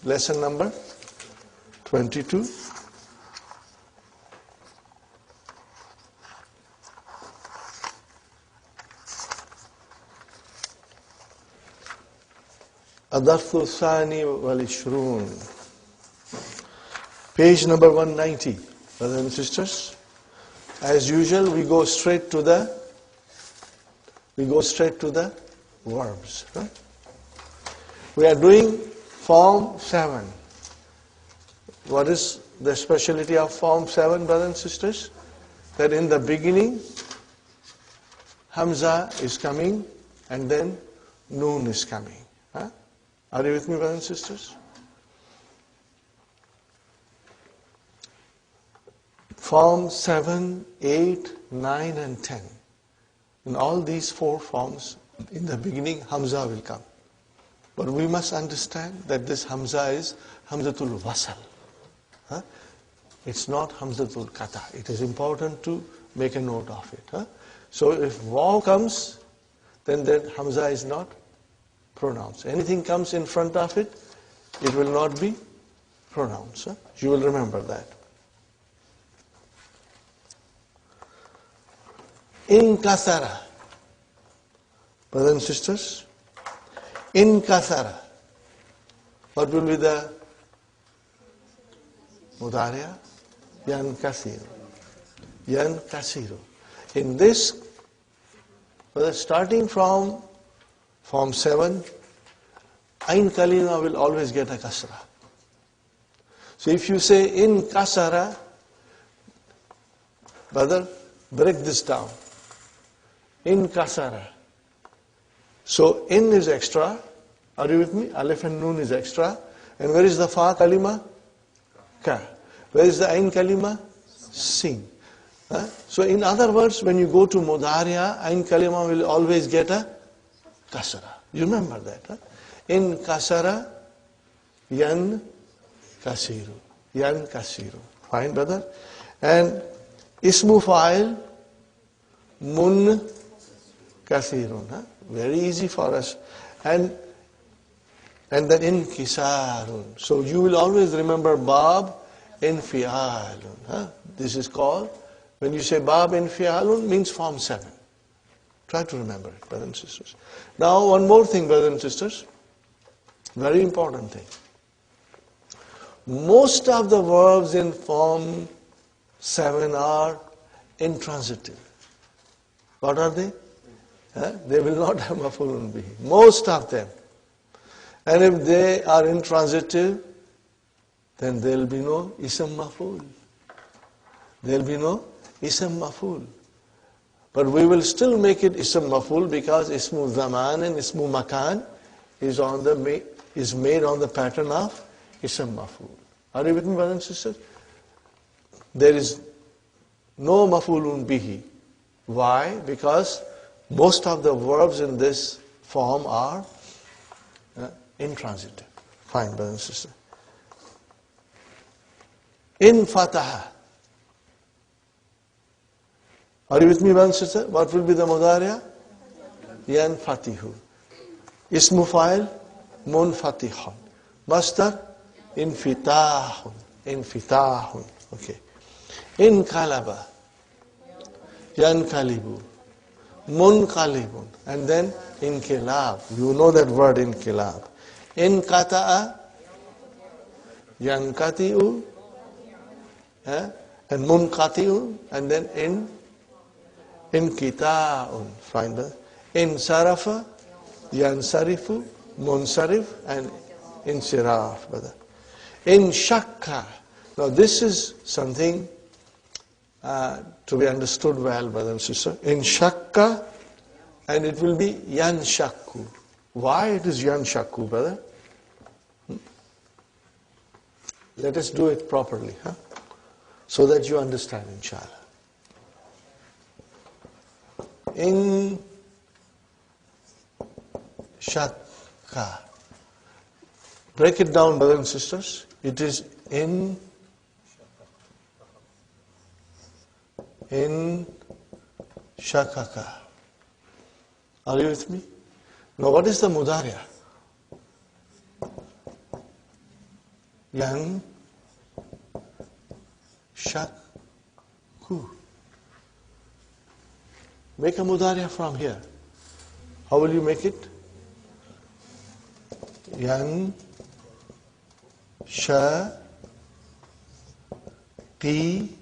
lesson number 22. الدرس الثاني والعشرون, page number 190. Brothers and sisters, as usual, we go straight to the verbs. Right? We are doing form 7. What is the specialty of form 7, brothers and sisters? That in the beginning, Hamza is coming and then Noon is coming. Huh? Are you with me, brothers and sisters? Form 7, 8, 9 and 10. In all these 4 forms, in the beginning, Hamza will come. But we must understand that this Hamza is Hamzatul Wasal. Huh? It's not Hamzatul Kata. It is important to make a note of it. Huh? So if Waw comes, then that Hamza is not pronounced. Anything comes in front of it, it will not be pronounced. Huh? You will remember that. In kasara, brothers and sisters, in kasara, what will be the mudariya? Yan kasiru. Yan kasiru. In this, starting from form 7, Ain Kalima will always get a kasra. So if you say in kasara, brother, break this down. In kasara. So in is extra. Are you with me? Alif and Noon is extra. And where is the Fa Kalima? Ka. Where is the Ain Kalima? Sin. Huh? So in other words, when you go to Mudariya, Ain Kalima will always get a kasara. You remember that. Huh? In kasara, yan kasiru. Yan kasiru. Fine, brother? And ismu fa'il, mun kasirun. Huh? Very easy for us. And then in kisarun. So you will always remember Bab in fi'alun. Huh? This is called, when you say Bab in fi'alun, means form 7. Try to remember it, brothers and sisters. Now, one more thing, brothers and sisters. Very important thing. Most of the verbs in form 7 are intransitive. What are they? They will not have maf'ulun bihi. Most of them. And if they are intransitive, then there will be no ism maf'ul. There will be no ism maf'ul. But we will still make it ism maf'ul because ismu zaman and ismu makan is made on the pattern of ism maf'ul. Are you with me, brothers and sisters? There is no maf'ulun bihi. Why? Because most of the verbs in this form are intransitive. Fine, brothers and sisters. In fataha. Are you with me, brothers and sisters? What will be the mudariya? Yan fatihu. Ismu fa'il, munfatihun. Masdar, infitahun. Infitahun. Okay. In kalaba. Yan kalibu. Munqalibun. And then inkilab. You know that word inkilab. In kata'a. Yankati'u. And munqati'u. And then in kita'un. Find that. In sarafa. Yansarifu. Munsarif. And in siraf. Brother. In shakka. Now this is something to be understood well, brother and sister. In shakka, and it will be yan shakku. Why it is yan shakku, brother? Let us do it properly, huh? So that you understand, inshallah. In shakka. Break it down, brothers and sisters. It is in shakaka. Are you with me? Now what is the mudariya? Yan, shak, ku. Make a mudariya from here. How will you make it? Yan, sha, ki,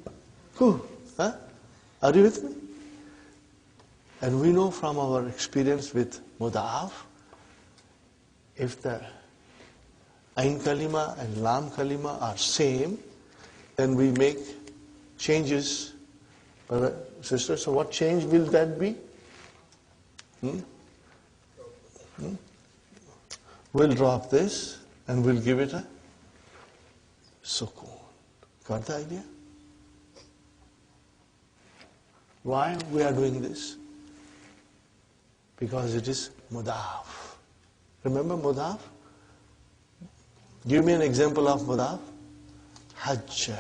ku. Huh? Are you with me? And we know from our experience with mudaf, if the ain kalima and lam kalima are same, then we make changes. Brother, sister, so what change will that be? We'll drop this and we'll give it a sukoon. Got the idea? Why we are doing this? Because it is mudaf. Remember mudaf? Give me an example of mudaf. Hajja.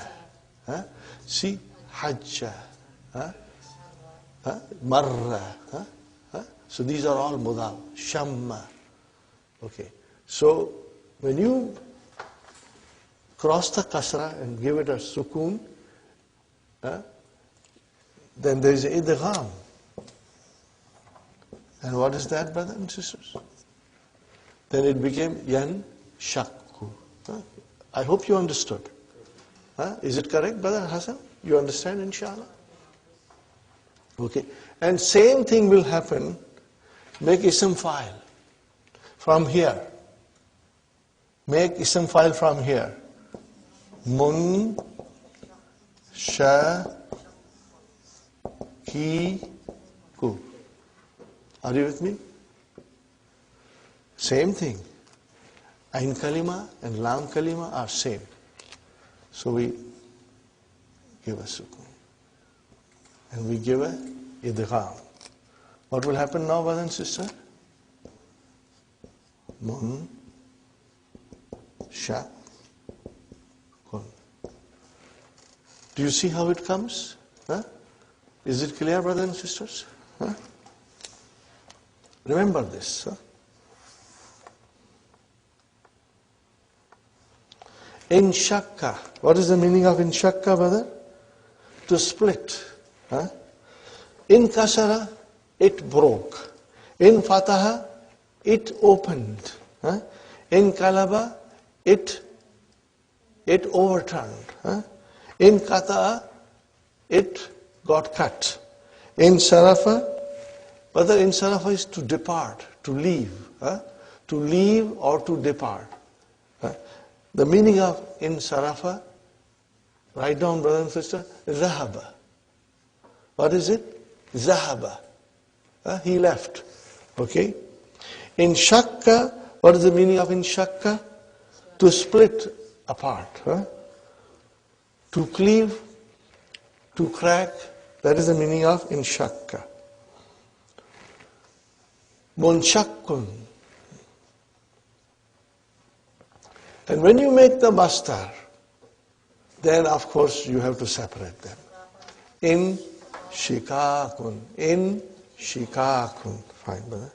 Huh? See, hajja. Huh? Huh? Marra. Huh? Huh? So these are all mudaf. Shamma. Okay. So when you cross the kasra and give it a sukoon, then there is idgham. And what is that, brothers and sisters? Then it became yan shakku. I hope you understood. Is it correct, Brother Hassan? You understand, inshallah? Okay. And same thing will happen. Make ism file from here. Make ism file from here. Mun, sha, ki, ku. Are you with me? Same thing. Ain kalima and lam kalima are same. So we give a sukoon. And we give a idgham. What will happen now, brother and sister? Mun, sha, kun. Do you see how it comes? Huh? Is it clear, brothers and sisters? Huh? Remember this. Huh? In shakka. What is the meaning of in shakka, brother? To split. Huh? In kasara, it broke. In fataha, it opened. Huh? In kalaba, it overturned. Huh? In kata'a, it got cut. In sarafa, whether in sarafa is to depart, to leave. To leave or to depart. The meaning of in sarafa, write down, brother and sister, zahaba. What is it? Zahaba. He left. Okay? In shakka, what is the meaning of in shakka? To split apart. To cleave, to crack. That is the meaning of in shakka. Munshakkun. And when you make the mastar, then of course you have to separate them. In shikakun. In shikakun. Fine, brother.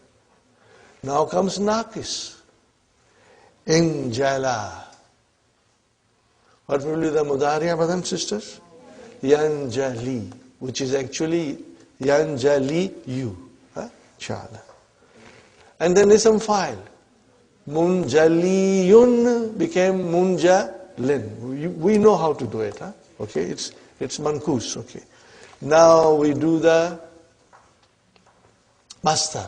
Now comes nakis. In jala. What will be the mudariya, brothers and sisters? Yanjali, which is actually yanjali you. Chala. And then ism file. Munjaliyun became munjalin. We know how to do it. Okay, it's mankus. Okay. Now we do the mastar.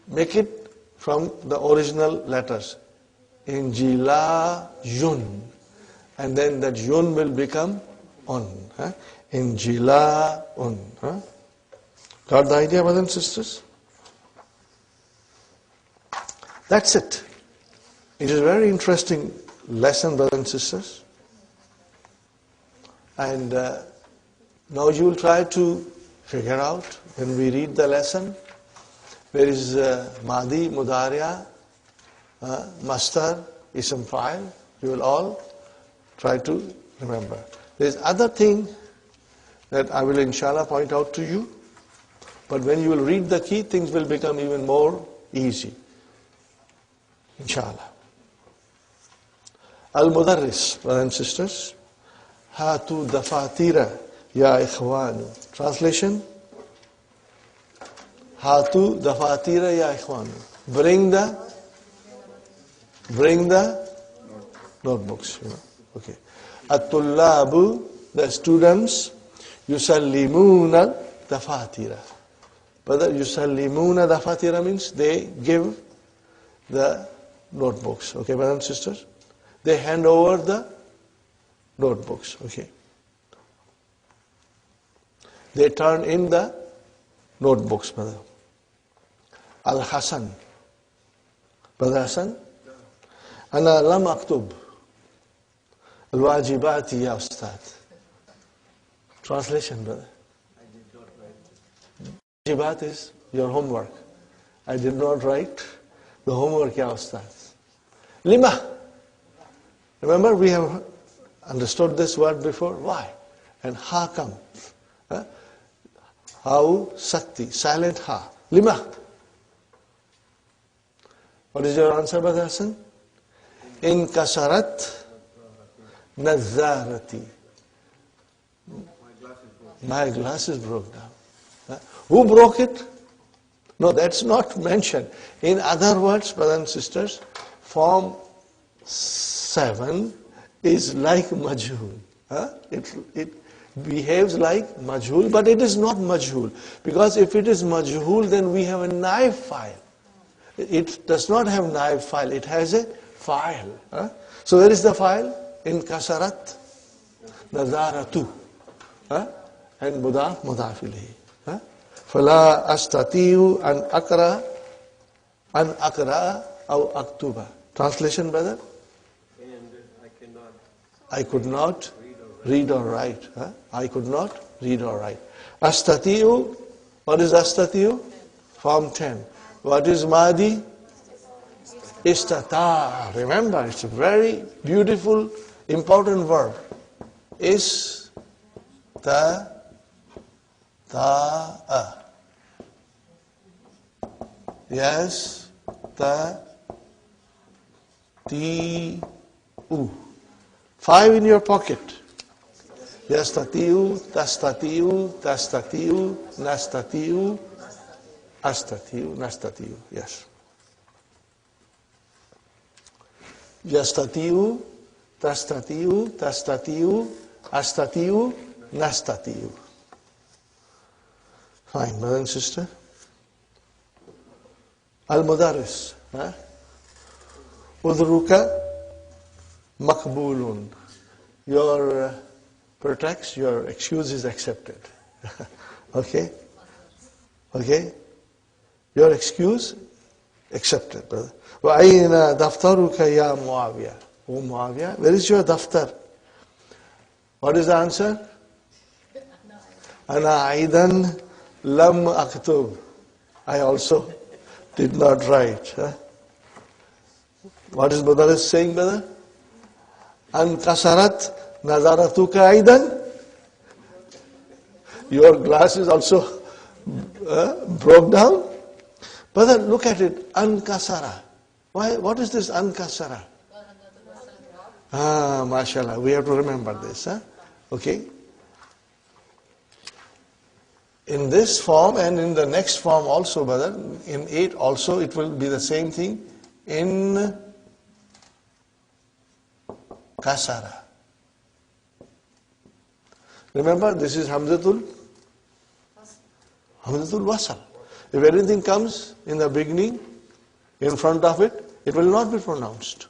Make it from the original letters. Injila yun. And then that yun will become on. Injila un. Got the idea, brothers and sisters? That's it. It is a very interesting lesson, brothers and sisters. And now you will try to figure out, when we read the lesson, where is Madi, Mudariya, Mastar, Ism Fa'il. You will all try to remember. There is other thing that I will inshallah point out to you. But when you will read the key, things will become even more easy. Inshallah. Al-Mudarris, brothers and sisters. Hatu dafatira ya ikhwanu. Translation? Hatu dafatira ya ikhwanu. Bring the notebooks. Okay. At-tullabu, the students, yusallimuna dafatira. Brother, yusallimuna dafatira means they give the notebooks. Okay, brothers and sisters? They hand over the notebooks. Okay. They turn in the notebooks, brother. Al-Hasan. Brother Hasan? Ana lam aktub. Al-wajibati ya ustad. Translation, brother. Wajibat is your homework. I did not write the homework, ya ustad. Lima. Remember, we have understood this word before. Why? And ha come. How sakti, silent ha. Lima. What is your answer, Brother Hassan? In kasarat nazarati. My glasses broke down. Who broke it? No, that's not mentioned. In other words, brothers and sisters, form 7 is like majhul. It behaves like majhul, but it is not majhul. Because if it is majhul, then we have a naib file. It does not have naib file, it has a file. So where is the file? In kasarat nazaratu. And mudaf ilayhi. Fala astati'u an akra aw aktuba. Translation, brother? And I could not read or write. I could not read or write. Astati'u. What is astati'u? Form 10. What is madi? Istata. Remember, it's a very beautiful, important verb. Istata. Yes. Ti-u. 5 in your pocket. Yastatiu, tastatiu, tastatiu, nastatiu, astatiu, nastatiu. Yes. Yastatiu, tastatiu, tastatiu, astatiu, nastatiu. Fine, brother and sister. Al-Mudarris. Udruka makbulun. Your pretext, your excuse is accepted. Okay? Okay? Your excuse accepted, brother. وَأَيْنَ دَفْتَرُكَ يَا Muawiyah. Oh Muawiyah, where is your daftar? What is the answer? أَنَا أَيْضًا لَمْ أَكْتُبْ. I also did not write. What is brother saying, brother? An kasarat nazaratuka aidan. Your glass is also broke down. Brother, look at it. An kasara. Why? What is this an kasara? Mashallah. We have to remember this. Okay. In this form and in the next form also, brother, in 8 also, it will be the same thing. In kasara. Remember, this is Hamzatul Wasal. If anything comes in the beginning, in front of it, it will not be pronounced.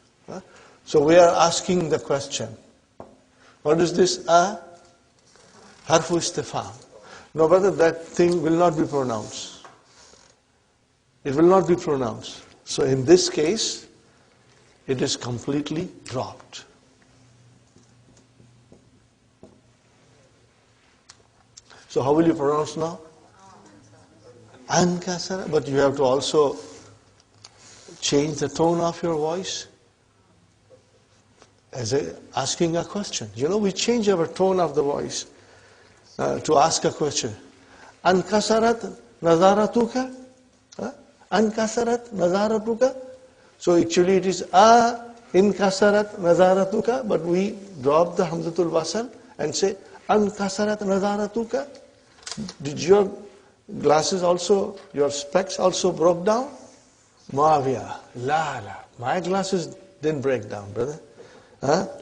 So we are asking the question. What is this? Harfu istifham. No, brother, that thing will not be pronounced. It will not be pronounced. So in this case, it is completely dropped. So how will you pronounce now? Ankasara. But you have to also change the tone of your voice as asking a question. You know, we change our tone of the voice to ask a question. Ankasarat nazaratuka? Ankasarat nazaratuka? So actually it is In kasarat nazaratuka, but we drop the hamzatul wasal and say an kasarat nazaratuka. Did your glasses also, your specs also broke down? Muawiyah, la. My glasses didn't break down, brother.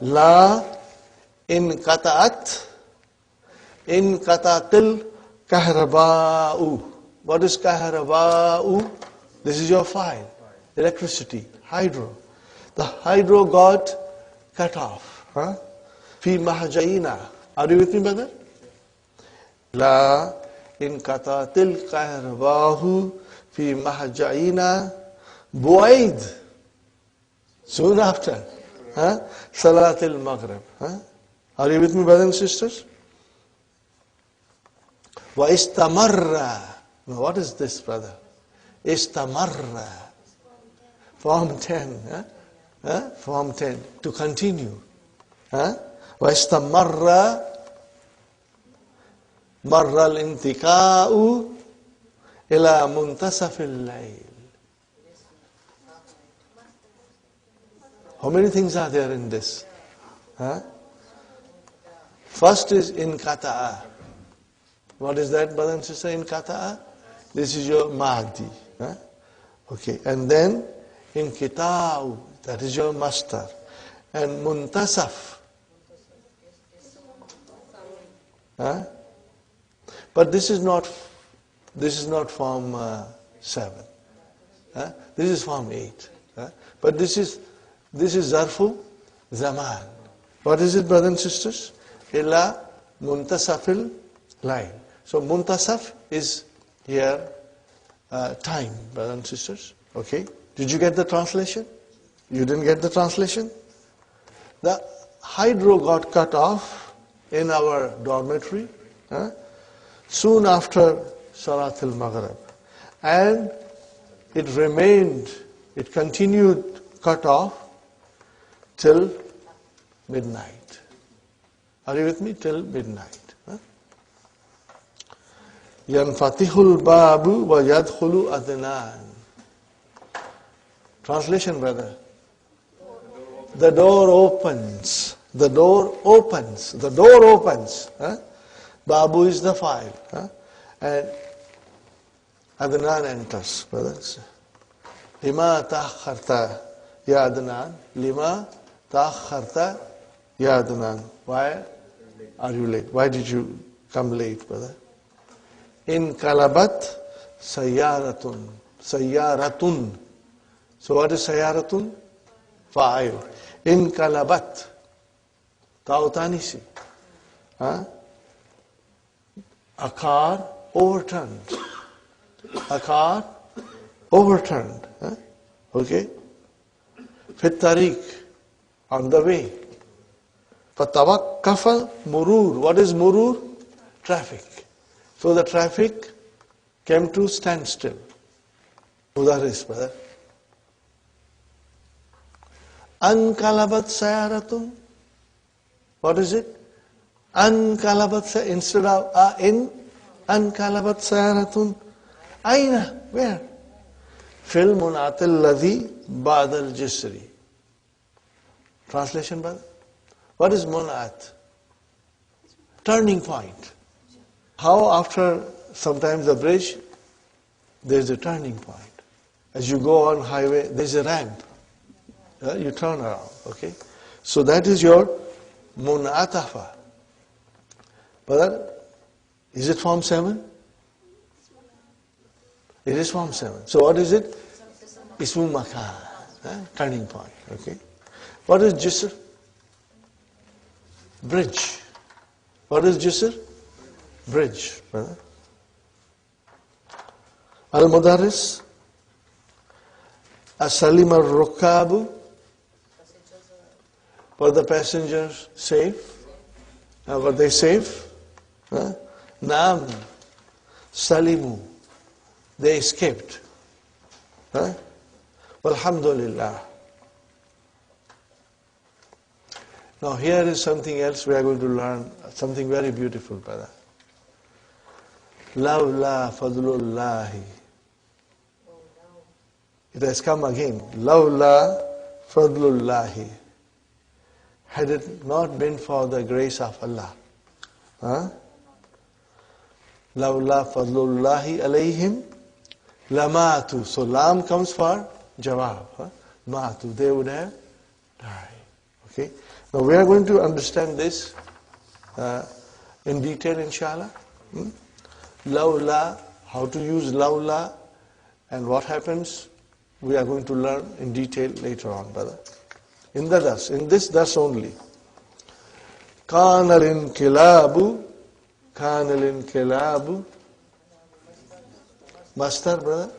La in kata'at, in katatil kahraba'u. What is kahraba'u? This is your file. Electricity, hydro. The hydro got cut off. Fi mahjaina. Are you with me, brother? La in katatil kahraba'u fi mahjaina bu'aid. Soon after. Salatil Maghrib. Are you with me, brothers and sisters? Wa istamarra. Now what is this, brother? Istamarra. Form 10. Form 10. To continue. Wa istamarra. Marra al-intika'u ila muntasafil layl. How many things are there in this? First is in kata'a. What is that, brother and sister, in kata'a? This is your mahdi. Okay, and then in kita'u, that is your master. And muntasaf. But this is not form 7. This is form 8. But this is zarfu zaman. What is it, brothers and sisters? Ila muntasafil line. So muntasaf is here time, brothers and sisters. Okay? Did you get the translation? You didn't get the translation? The hydro got cut off in our dormitory soon after Salatul Maghrib. And it continued cut off till midnight. Are you with me? Till midnight. Yanfatihul babu wa yadkhulu adnan. Translation, brother. The door opens. The door opens. The door opens. Babu is the file. And Adnan enters, brothers. Lima ta'akharta ya Adnan. Lima ta'akharta ya Adnan. Why are you late? Why did you come late, brother? In kalabat sayyaratun. Sayyaratun. So what is sayyaratun? Fa'il. In kalabat. Ta'utanisi. A car overturned. A car overturned. Okay? Fit tariq. On the way. Fatawakkafa murur. What is murur? Traffic. So the traffic came to standstill. Mudaris, brother. Ankalabat sayaratun. What is it? Ankalabat instead of in. Ankalabat sayaratun. Aina. Where? Fil munatil ladhi ba'dal jisri. Translation, brother? What is munat? Turning point. How after sometimes the bridge, there is a turning point. As you go on highway, there is a ramp. You turn around, okay? So that is your munatafa. Brother, is it form 7? It is form 7. So what is it? Ismu makan, turning point, okay? What is jisr? Bridge. What is jisr? Bridge, brother. Al-Mudaris. As-Salim al-Rukabu. Were the passengers safe? Were they safe? Naam. Salimu. They escaped. Alhamdulillah. Now here is something else we are going to learn, something very beautiful, brother. Lawla fadlullahi. It has come again. Lawla fadlullahi. Had it not been for the grace of Allah. Lawla fadlullahi alayhim lamatu. So lam comes for jawab. Matu. They would have died. Okay. Now we are going to understand this in detail, inshallah. Lawla, how to use lawla, and what happens, we are going to learn in detail later on, brother. In this das only. Kana al-inqilabu, Mastar, brother.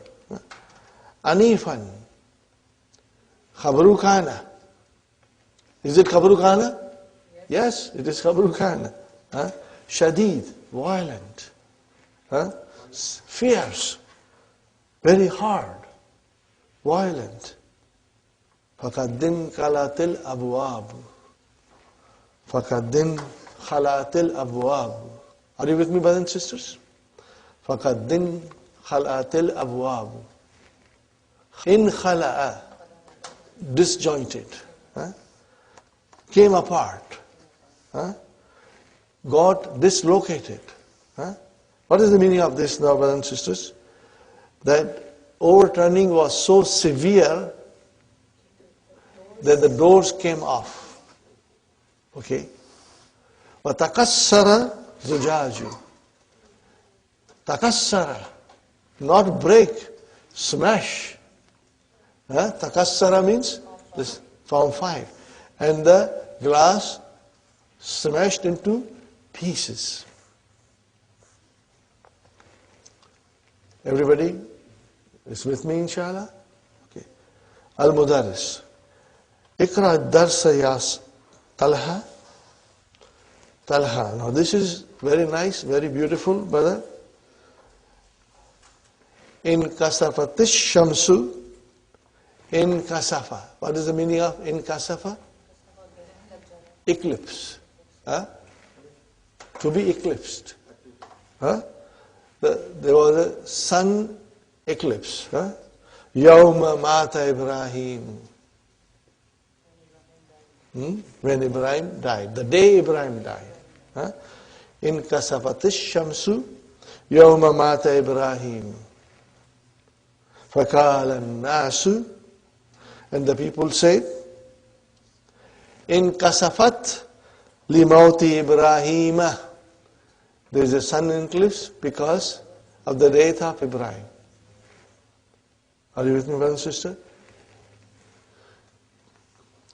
Anifan. Khabru kana. Is it khabru kana? Yes, it is khabru kana. Shadid, violent. Fierce. Very hard. Violent. Fakaddin kalatil abwab. Fakaddin khalatil abwab. Are you with me, brothers and sisters? Fakaddin khalatil abwab. In khala'a, disjointed. Came apart. Got dislocated. What is the meaning of this now, brothers and sisters? That overturning was so severe that the doors came off. Okay? وَتَكَسَّرَ زُجَاجُ. Takassara. Not break, smash. Takassara means this form 5. And the glass smashed into pieces. Everybody is with me, inshallah? Okay. Al-Mudarris. Ikra darsa yas Talha. Talha. Now this is very nice, very beautiful, brother. In kasafatish shamsu. In kasafa. What is the meaning of in kasafa? Eclipse. To be eclipsed. There was a sun eclipse. Yawma mata Ibrahim. When Ibrahim died. The day Ibrahim died. In kasafatish shamsu. Yawma mata Ibrahim. Fakala nasu. And the people said, in kasafat limauti Ibrahima. There is a sun eclipse because of the death of Ibrahim. Are you with me, brother and sister?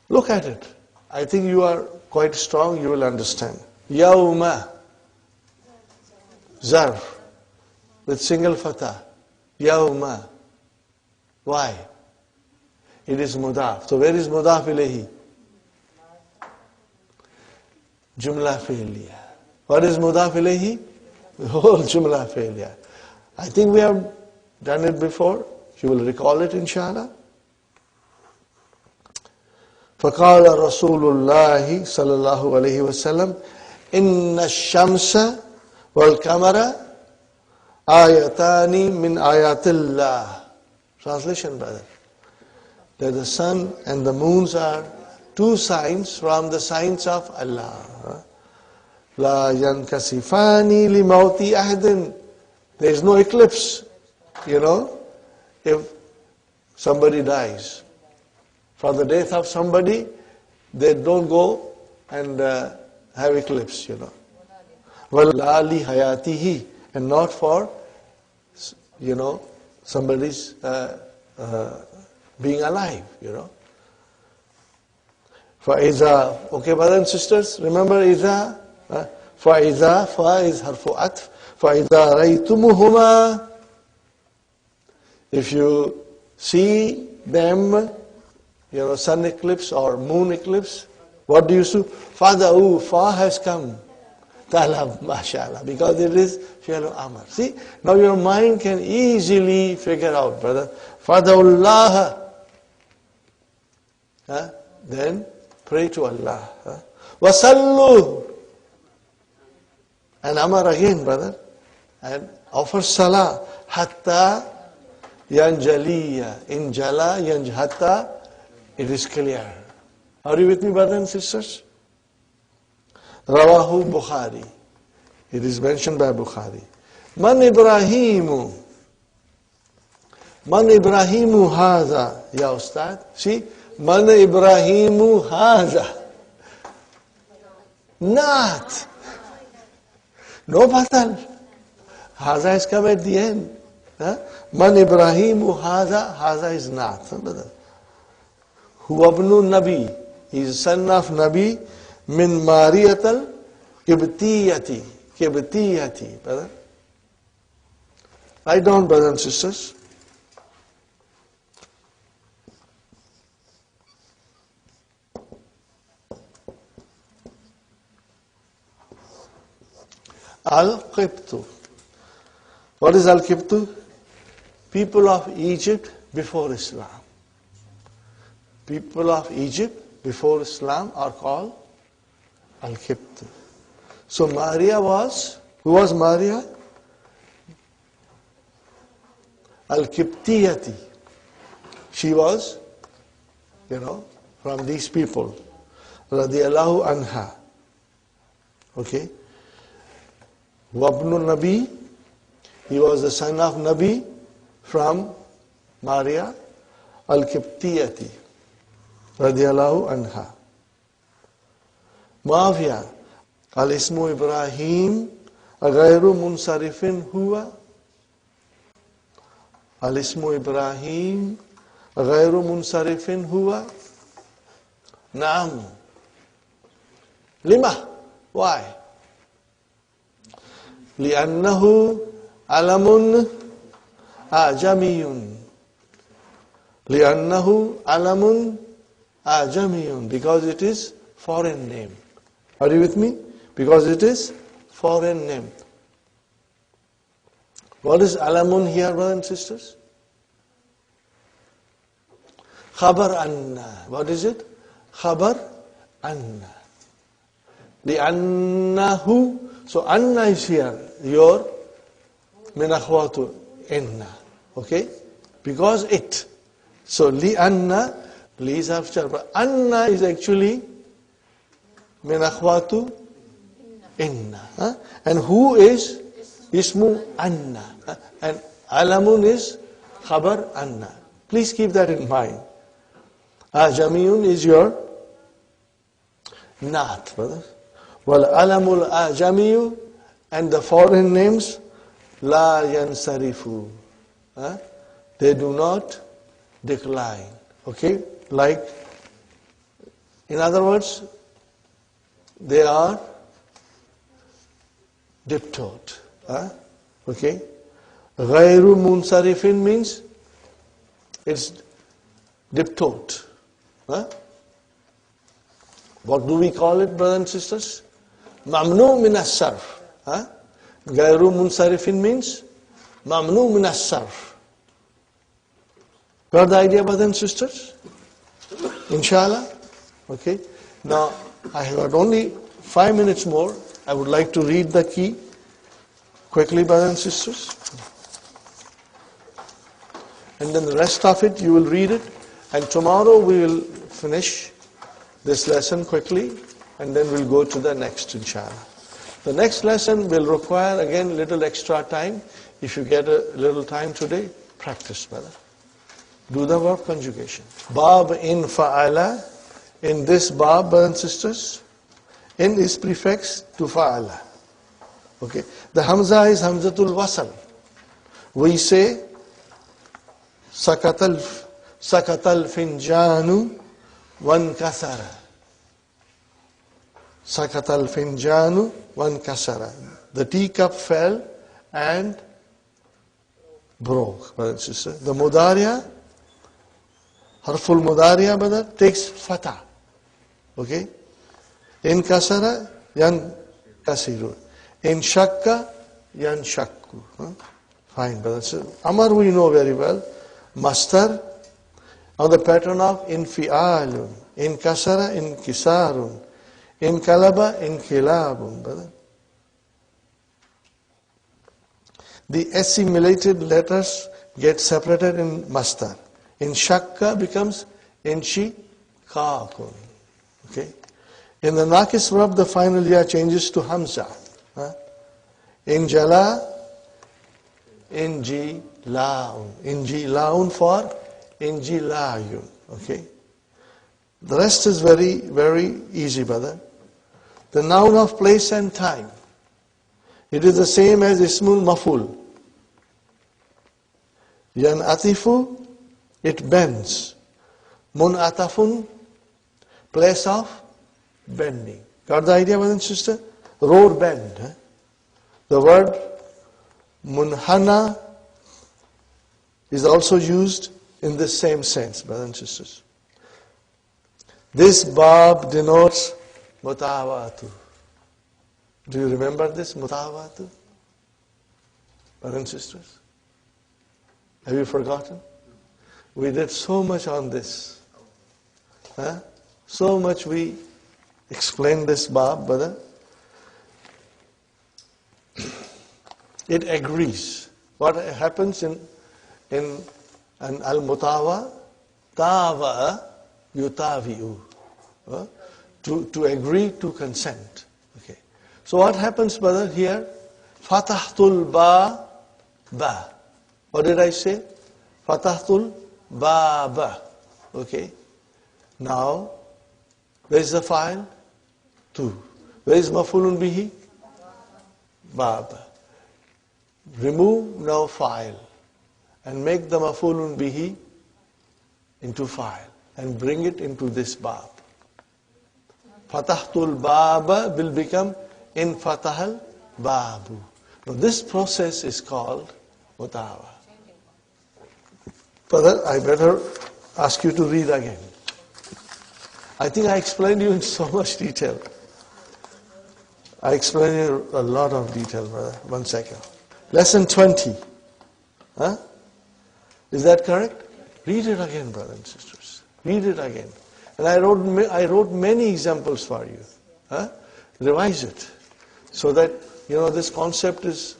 Look at it. I think you are quite strong, you will understand. Yawma. Zarf. With single fatah. Yawma. Why? It is mudaf. So where is mudaf ilayhi? Jumla failure. What is mudaf ilayhi? The whole jumla failure. I think we have done it before. You will recall it, inshallah. فقال رسول الله صلى الله عليه وسلم إن الشمس والقمر آيتان من آيات الله. Translation, brother. That the sun and the moons are two signs from the signs of Allah. La yankasifani li mauti ahadin. There is no eclipse. If somebody dies. For the death of somebody, they don't go and have eclipse, Well, la li hayatihi. And not for, somebody's being alive, فَإِذَا, okay, brothers and sisters, remember إِذَا? فَإِذَا, fa is harfu atf. فَإِذَا رَيْتُمُهُمَا. If you see them, sun eclipse or moon eclipse, what do you do? Fada'u, fa has come. Talab, mashallah, because it is fi'l amr. See, now your mind can easily figure out, brother. Fada'ullah. Then pray to Allah. Wasallu. And amar again, brother. And offer salah. Hatta yanjaliya. Injala yanj. Hatta It is clear. Are you with me, brothers and sisters? Rawahu Bukhari. It is mentioned by Bukhari. Man Ibrahimu. Man Ibrahimu haza. Ya Ustad. See? Man Ibrahimu haza. Not. No badal. Haza has come at the end. Huh? Man Ibrahimu haza. Haza is not. Huwabnu Nabi. He is son of Nabi. Min Mariyatal Kibtiyati. Kibtiyati. Brother. Write down, brothers and sisters. Al-Qibtu. What is Al-Qibtu? People of Egypt before Islam. People of Egypt before Islam are called Al-Qibtu. So Maria was, who was Maria? Al-Qibtiyati. She was, from these people. Radiallahu anha. Okay. Wabnu Nabi, he was the son of Nabi from Maria, Al-Qibtiyati, radiyallahu anha. Muawiyah, Al-Ismu Ibrahim, Ghayru Munsarifin huwa. Al-Ismu Ibrahim, Ghayru Munsarifin huwa. Naam. Lima. Why? لأنه علم أعجمي. لأنه علم أعجمي. Because it is foreign name. Are you with me? Because it is foreign name. What is alamun here, brothers and sisters? Khabar anna. What is it? Khabar anna. لأنه. So anna is here. Your min akhwatu inna. Okay? Because it. So li anna, li is after. But anna is actually min akhwatu inna. Huh? And who is ismu anna? And alamun is khabar anna. Please keep that in mind. Ajamiyun is your naat, brother. Well, alamul ajamiyu, and the foreign names, la yansarifu. They do not decline. Okay? Like, in other words, they are diptote. Okay? Ghayru munsarifin means it's diptote. What do we call it, brothers and sisters? Mamnu min as-sarf. Ghayru munsarifin means mamnu min as-sarf. Got the idea, brothers and sisters? Inshallah? Okay. Now, I have got only 5 minutes more. I would like to read the key quickly, brothers and sisters. And then the rest of it, you will read it. And tomorrow we will finish this lesson quickly, and then we'll go to the next, inshallah. The next lesson will require, again, little extra time. If you get a little time today, practice, brother. Do the verb conjugation. Bab in fa'ala. In this bab, brothers and sisters, in is prefix to fa'ala. Okay. The hamza is hamzatul wasal. We say, sakatal finjanu wan kasara. Sakatal finjanu wan kasara. The teacup fell and broke, brother and sister. The mudariya, harful mudariya, brother, takes fatah. Okay? In kasara, yan kasiru. In shakka, yan shakku. Fine, brother. So, Amar we know very well. Mastar, on the pattern of infi'alun. In kasara, in kisarun. In kalaba, in kilabun, brother. The assimilated letters get separated in mastar. In shakka becomes inshi, Kaakun. Okay? In the Naqis verb, the final ya changes to Hamza. Injala, Injilaun. Injilaun for Injilayun. Okay? The rest is very, very easy, brother. The noun of place and time. It is the same as Ismul Maful. Yan atifu, it bends. Mun atafun, place of bending. Got the idea, brother and sister? Road bend. The word munhana is also used in the same sense, brothers and sisters. This bab denotes mutawatu. Do you remember this, mutawatu? Brothers and sisters? Have you forgotten? We did so much on this. So much we explained this bab, brother. It agrees. What happens in an al-mutawa, tawa'a yutavi'u. To agree, to consent. Okay. So what happens, brother, here? Fatahtul ba. What did I say? Fatahtul ba. Okay. Now, where is the file? Tu. Where is mafulun bihi? Bab. Remove now file and make the mafulun bihi into file and bring it into this bab. Fatahtul baba will become in fatahal babu. Now this process is called mutawa. Father, I better ask you to read again. I think I explained you in so much detail. I explained you a lot of detail, brother. 1 second. Lesson 20. Is that correct? Read it again, brothers and sisters. Read it again. And I wrote many examples for you. Revise it. So that, this concept is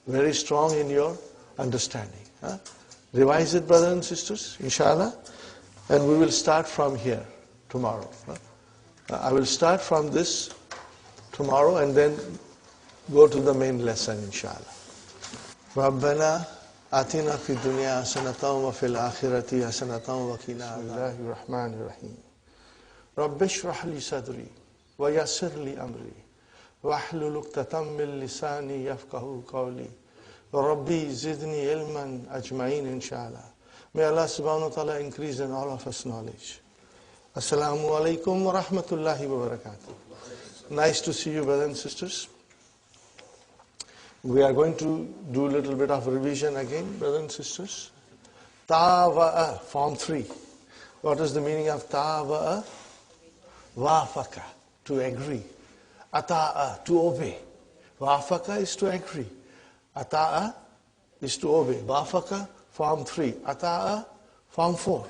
very strong in your understanding. Revise it, brothers and sisters, inshallah. And we will start from here tomorrow. I will start from this tomorrow and then go to the main lesson, inshallah. ربنا آتنا في الدنيا حسنة وفي الآخرة حسنة وقنا عذاب الله الرحمن الرحيم رب اشرح لي صدري ويسر لي أمري واحلل عقدة من لساني يفقهوا قولي ربي زدني علما أجمعين إن شاء الله. May Allah subhanahu wa ta'ala increase in all of us knowledge. Assalamu alaikum wa rahmatullahi wa barakatuh. Nice to see you, brothers and sisters. We are going to do a little bit of revision again, brothers and sisters. Tawa'a, form 3. What is the meaning of tawa'a? Wafaka, to agree. Ata'a, to obey. Wafaka is to agree. Ata'a is to obey. Wafaka, form 3. Ata'a, form 4.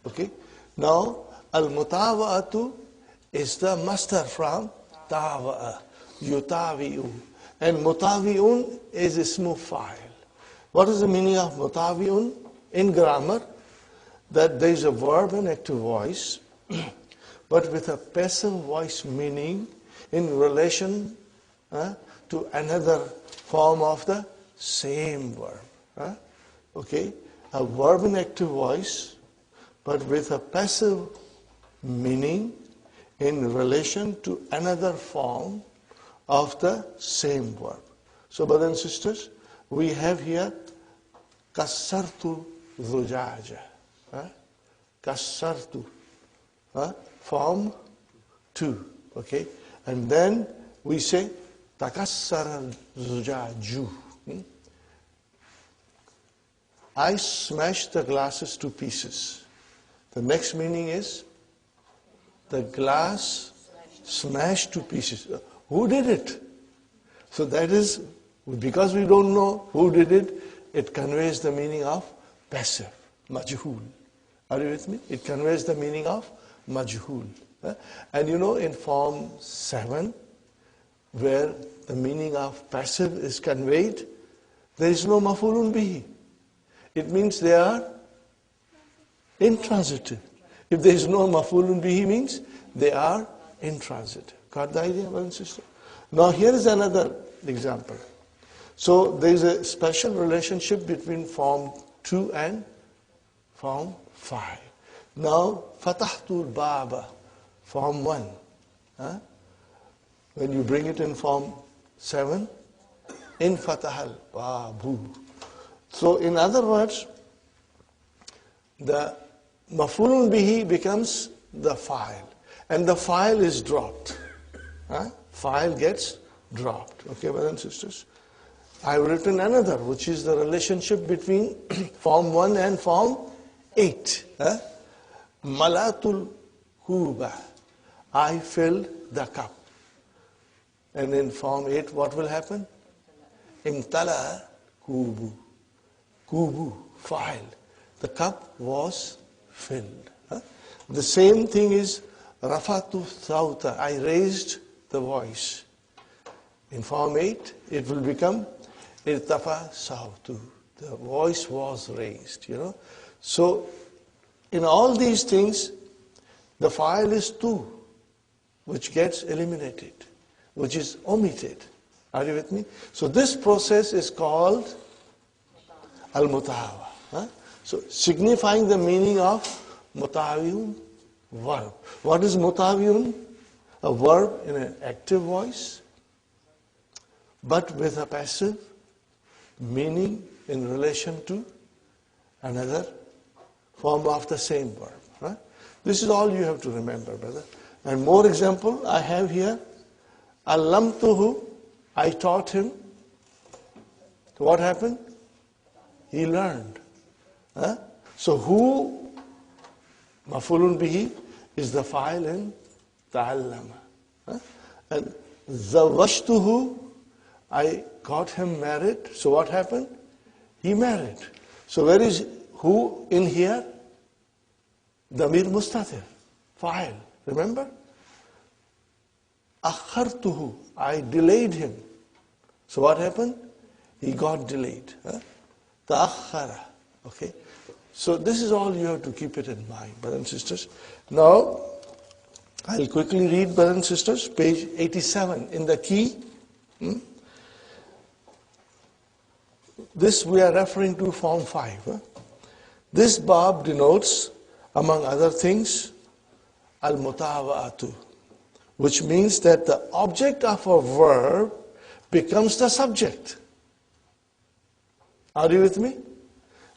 Okay. Now, al-mutawa'atu is the master from tawa'a. Yutavi'u. And mutavi'un is ismu fa'il. What is the meaning of mutavi'un? In grammar, that there is a verb and active voice, but with a passive voice meaning in relation to another form of the same verb. Okay? A verb in active voice, but with a passive meaning in relation to another form of the same verb. So, brothers and sisters, we have here kassartu zujaja. Kassartu. Form 2. Okay? And then we say takassara zujaju. I smashed the glasses to pieces. The next meaning is the glass smashed to pieces. Who did it? So that is, because we don't know who did it, it conveys the meaning of passive, majhul. Are you with me? It conveys the meaning of majhul. And in form 7, where the meaning of passive is conveyed, there is no mafulun bihi. It means they are intransitive. If there is no maf'ulun bihi means they are intransitive. Got the idea, brother and sister? Now here is another example. So there is a special relationship between form 2 and form 5. Now, fatahtul baba, form 1. When you bring it in form 7, in fatahal babu. So in other words, the maf'ulun bihi becomes the file. And the file is dropped. File gets dropped. Okay, brothers and sisters? I've written another, which is the relationship between form 1 and form 8. Malatul kuba. I filled the cup. And in form 8, what will happen? Imtala kubu. Kubu, file. The cup was filled. The same thing is rafatu thawta. I raised the voice. In form 8, it will become irtafa sawtu. The voice was raised, So, in all these things, the file is 2, which gets eliminated, which is omitted. Are you with me? So this process is called al-mutawa. So signifying the meaning of mutawiyun verb. What is mutawiyun? A verb in an active voice, but with a passive meaning in relation to another form of the same verb. Right? This is all you have to remember, brother. And more example I have here. Allamtuhu, I taught him. So what happened? He learned. So who, maf'ulun bihi, is the file in ta'allama. And zawashtuhu, I got him married. So what happened? He married. So where is who in here? Damir mustatir, file. Remember? Akhartuhu, I delayed him. So what happened? He got delayed. Ta'akhara. Okay? So this is all you have to keep it in mind, brothers and sisters. Now, I'll quickly read, brothers and sisters, page 87 in the key. This we are referring to form 5. This bab denotes, among other things, al-mutawa'atu, which means that the object of a verb becomes the subject. Are you with me?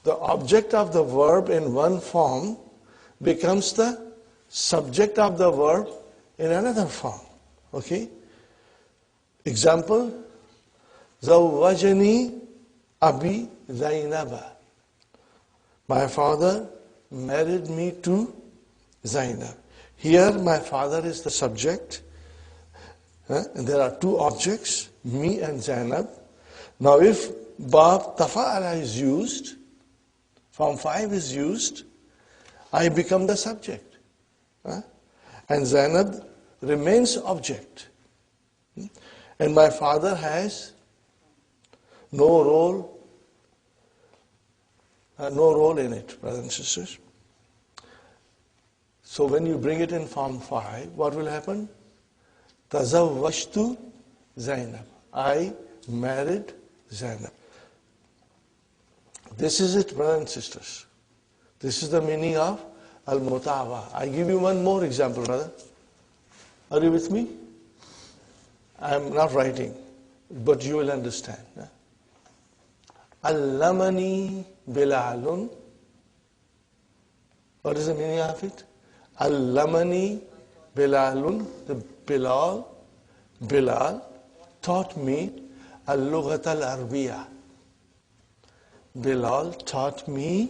The object of the verb in one form becomes the subject of the verb in another form. Okay? Example, Zawwajani Abi Zainaba. My father married me to Zainab. Here my father is the subject. And there are 2 objects, me and Zainab. Now if Bab Tafa'ala is used, form 5 is used, I become the subject. And Zainab remains object. And my father has no role in it, brothers and sisters. So when you bring it in form 5, what will happen? Tazawwajtu Zainab. I married Zainab. This is it, brothers and sisters. This is the meaning of al-mutawa. I give you one more example, brother. Are you with me? I am not writing, but you will understand. Allamani Bilalun. What is the meaning of it? Allamani Bilalun. The Bilal taught me al-lughat al-arabiyya. Bilal taught me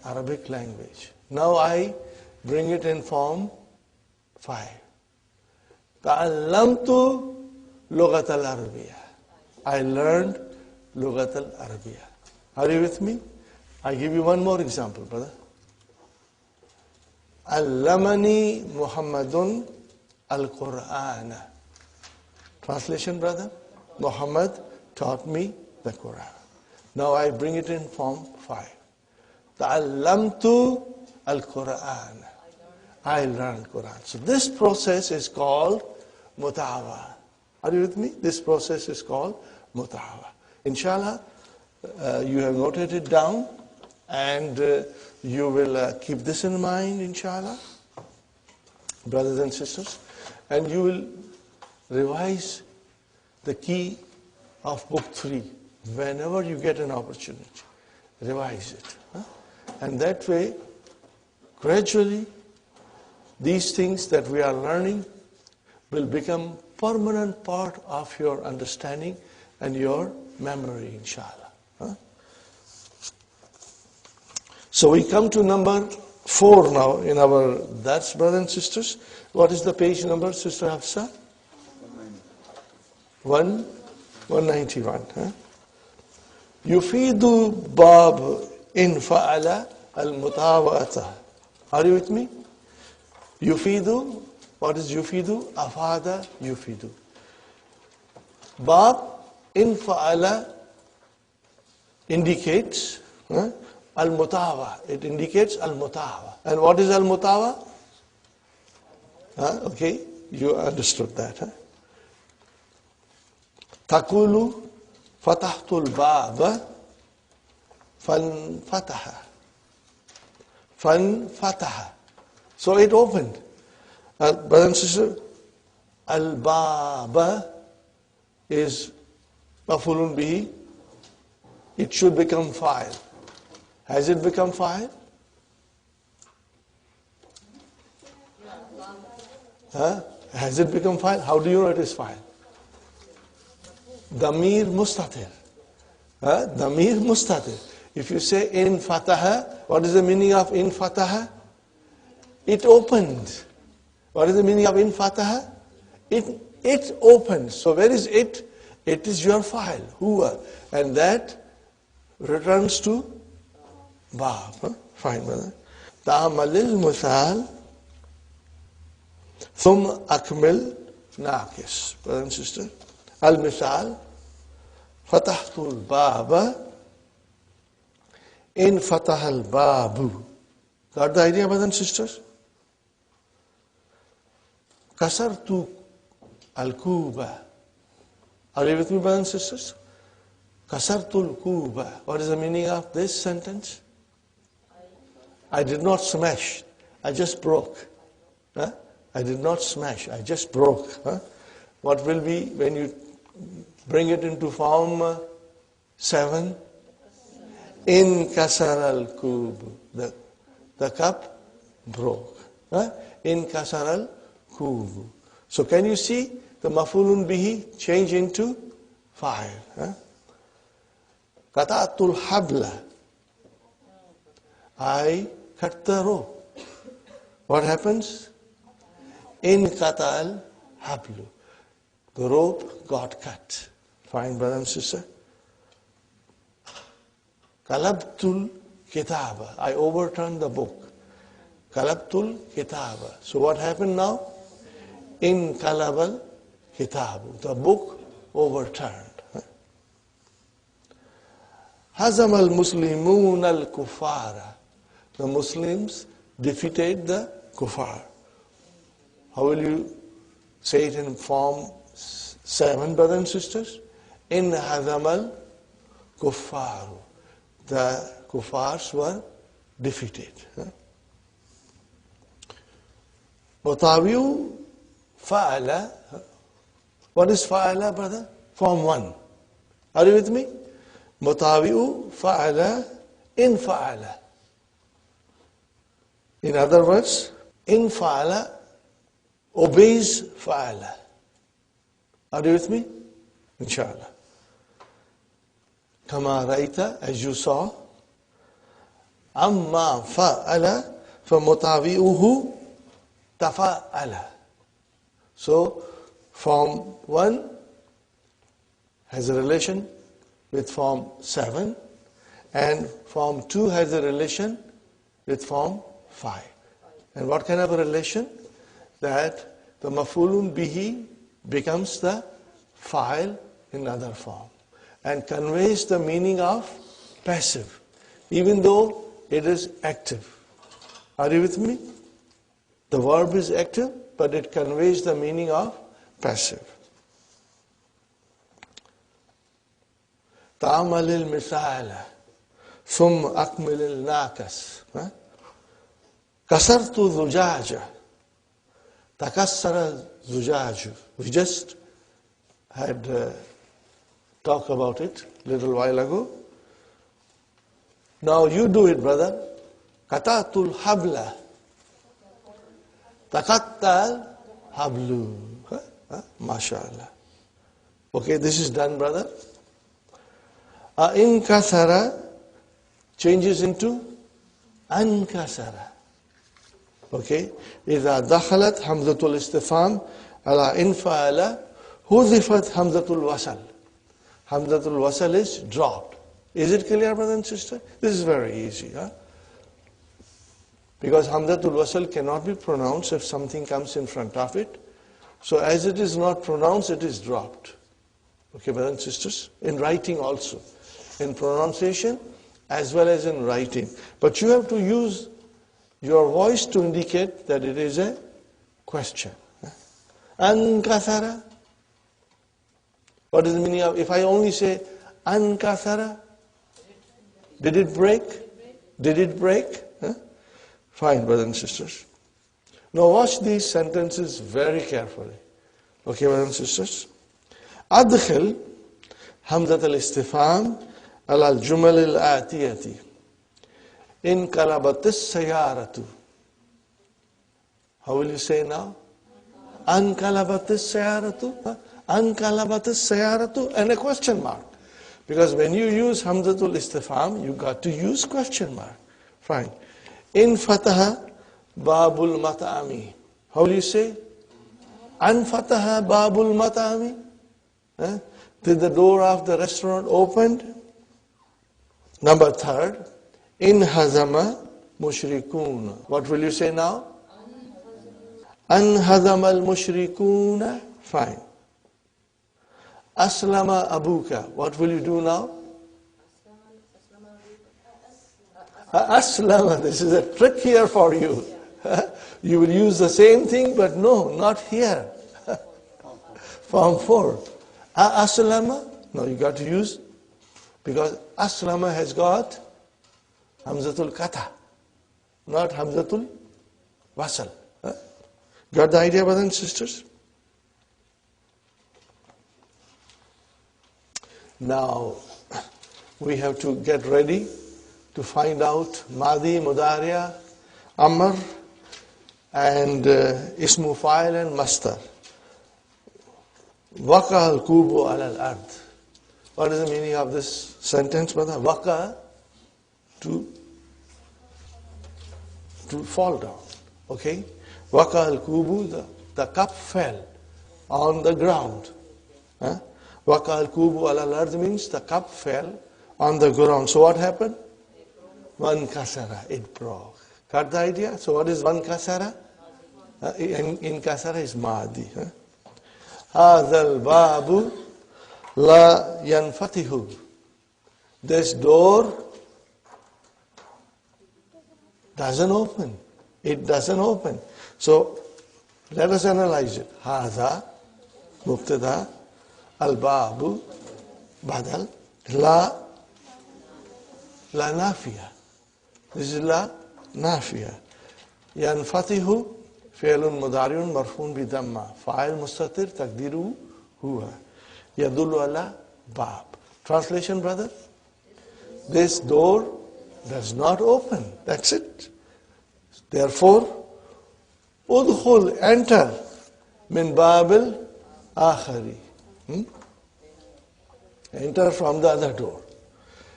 Arabic language. Now I bring it in form 5. Ta'allamtu lughat al-arabiyya. I learned lughat al-arabiyya. Are you with me? I give you one more example, brother. Allamani Muhammadun al-Qur'ana. Translation, brother? Muhammad taught me the Quran. Now I bring it in form 5. Ta'allamtu al-Quran. I'll learn Al-Quran. So this process is called mutawa. Are you with me? This process is called mutawa. Inshallah, you have noted it down, and you will keep this in mind, inshallah, brothers and sisters, and you will revise the key of book 3 whenever you get an opportunity. Revise it. And that way, gradually, these things that we are learning will become permanent part of your understanding and your memory, inshallah. So we come to number 4 now in our dars, brothers and sisters. What is the page number, Sister Hafsa? 191. Yufidu bab in fa'ala al-mutawa'ata. Are you with me? Yufidu, what is yufidu? Afada yufidu. Bab in fa'ala indicates al-mutawa. It indicates al-mutawa. And what is al-mutawa? Okay, you understood that. Takulu fatahtul baba fanfataha. Fanfataha. So it opened. Brothers and sisters, al-baba is maf'ulun bihi. It should become fa'il. Has it become fa'il? Has it become fa'il? How do you know it is fa'il? Damir mustatir. Damir mustatir. If you say in fataha, what is the meaning of in fataha? It opened. What is the meaning of in fataha? It opened. So where is it? It is your fa'il, huwa. And that returns to bab. Fine, brother. Ta'amalil musal thum akmil naqis. Brother and sister. Al-misal fatahtul baba in fatahal babu. Got the idea, brothers and sisters? Kasartu al-kuba. Are you with me, brothers and sisters? Kasartul kuba. What is the meaning of this sentence? I did not smash. I just broke. I did not smash. I just broke. What will be when you bring it into form 7? In kasar al-kub. The cup broke. In kasar al-kub. So can you see the maf'ulun bihi change into fa'il? Qata'atul habla. I cut the rope. What happens? In qatal hablu. The rope got cut. Fine, brother and sister. Kalabtul kitaba. I overturned the book. Kalabtul kitaba. So what happened now? In kalabal kitabu. The book overturned. Hazam al-Muslimun al-Kufara. The Muslims defeated the Kufar. How will you say it in form 7, brothers and sisters? In Hazam al-Kufaru. The Kufars were defeated. Mutawiu fa'ala. What is fa'ala, brother? Form 1. Are you with me? Mutawi'u fa'ala in fa'ala. In other words, in fa'ala obeys fa'ala. Are you with me? Inshallah. Kama ra'ita, as you saw. Amma fa'ala famutawi'uhu tafa'ala. So, form 1 has a relation with form 7, and form 2 has a relation with form 5. And what kind of a relation? That the maf'ulun bihi becomes the fa'il in other form and conveys the meaning of passive, even though it is active. Are you with me? The verb is active, but it conveys the meaning of passive. تعمل المثال ثم أكمل الناقص. كسرت زجاجة تكسر الزجاج. We just had talked about it a little while ago. Now you do it, brother. قطعت الحبل تقطع الحبل. MashaAllah. Okay, this is done, brother. Inkasara changes into ankasara. Okay. إذا دخلت همزة الاستفهام على إنفعل حذفت همزة الوصل. همزة الوصل is dropped. Is it clear, brother and sister? This is very easy. Because Hamzatul Wasal cannot be pronounced if something comes in front of it. So as it is not pronounced, it is dropped. Okay, brothers and sisters? In writing also. In pronunciation as well as in writing. But you have to use your voice to indicate that it is a question. Ankasara. What is the meaning of, if I only say Ankasara? Did it break? Did it break? Fine, brothers and sisters. Now watch these sentences very carefully. Okay, brothers and sisters? أدخل همزة الاستفهام على الجمل الآتية. انقلبت السيارة. How will you say now? انقلبت السيارة. انقلبت السيارة and a question mark. Because when you use Hamzatul Istifham, you got to use question mark. Fine. In Fataha Babul Mat'ami. How will you say? An Fataha Babul Mat'ami. Did the door of the restaurant opened? Number third. In Hazama Mushrikun. What will you say now? An Hazama al Mushrikuna. Fine. Aslama Abuka. What will you do now? Aslama. This is a trick here for you. You will use the same thing, but no, not here. Form 4. Aslama. No, you got to use, because Aslama has got Hamzatul Kata, not Hamzatul Wasal. Got the idea, brothers and sisters? Now, we have to get ready to find out Madi, Mudariya, Amr, and Ismu Fa'il and Mastar. Waqa al-kubu al-ard. What is the meaning of this sentence, brother? Waqa, to fall down. Okay? Waqa al-kubu, the cup fell on the ground. Waqa al-kubu al-ard means the cup fell on the ground. So what happened? One kasara, it broke. Got the idea? So what is one kasara? In kasara is Mahdi. Hadal babu la yanfatihu. This door doesn't open. It doesn't open. So let us analyze it. Hada mubtada, al babu badal, la nafiya. This is la nafiya. Yanfatihu fi'lun mudari'un marfu'un bi dhamma. Fa'il mustatir taqdiruhu huwa. Yadullu ala bab. Translation, brother? This door does not open. That's it. Therefore, udkhul, enter, min babil akhari. Enter from the other door.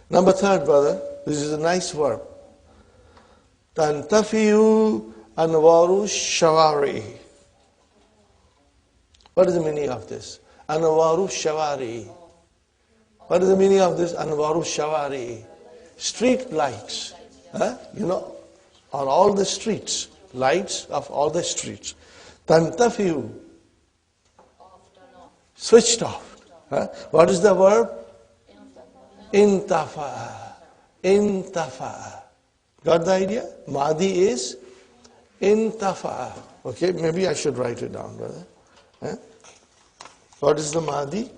Number third, brother, this is a nice verb. Tantafiyu anwaru shawari. What is the meaning of this? Anwaru shawari. What is the meaning of this? Anwaru shawari. Street lights. You know, on all the streets. Lights of all the streets. Tantafiyu. Switched off. What is the verb? Intafa. Intafa. Got the idea? Madi is Intafa'a. Okay, maybe I should write it down, brother. Eh? What is the Madi?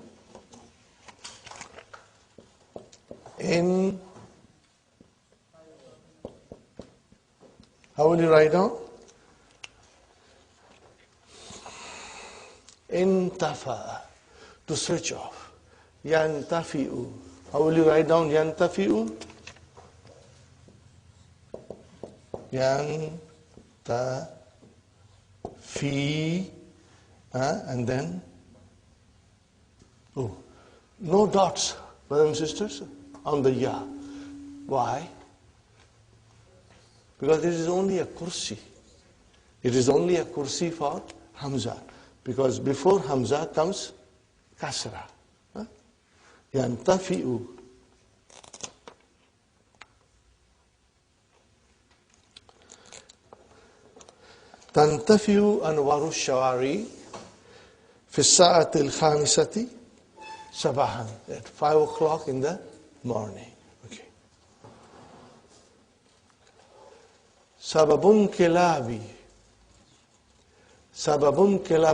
In. How will you write down? Intafa'a. To switch off. Yantafi'u. How will you write down yantafi'u? Yantafi. And then. Oh. No dots, brothers and sisters, on the ya. Why? Because it is only a kursi. It is only a kursi for Hamza. Because before Hamza comes kasra. Yantafi'u. تنتفع أنوار الشوارع في الساعة الخامسة صباحا at 5 o'clock in the morning. Okay. سبب كلاب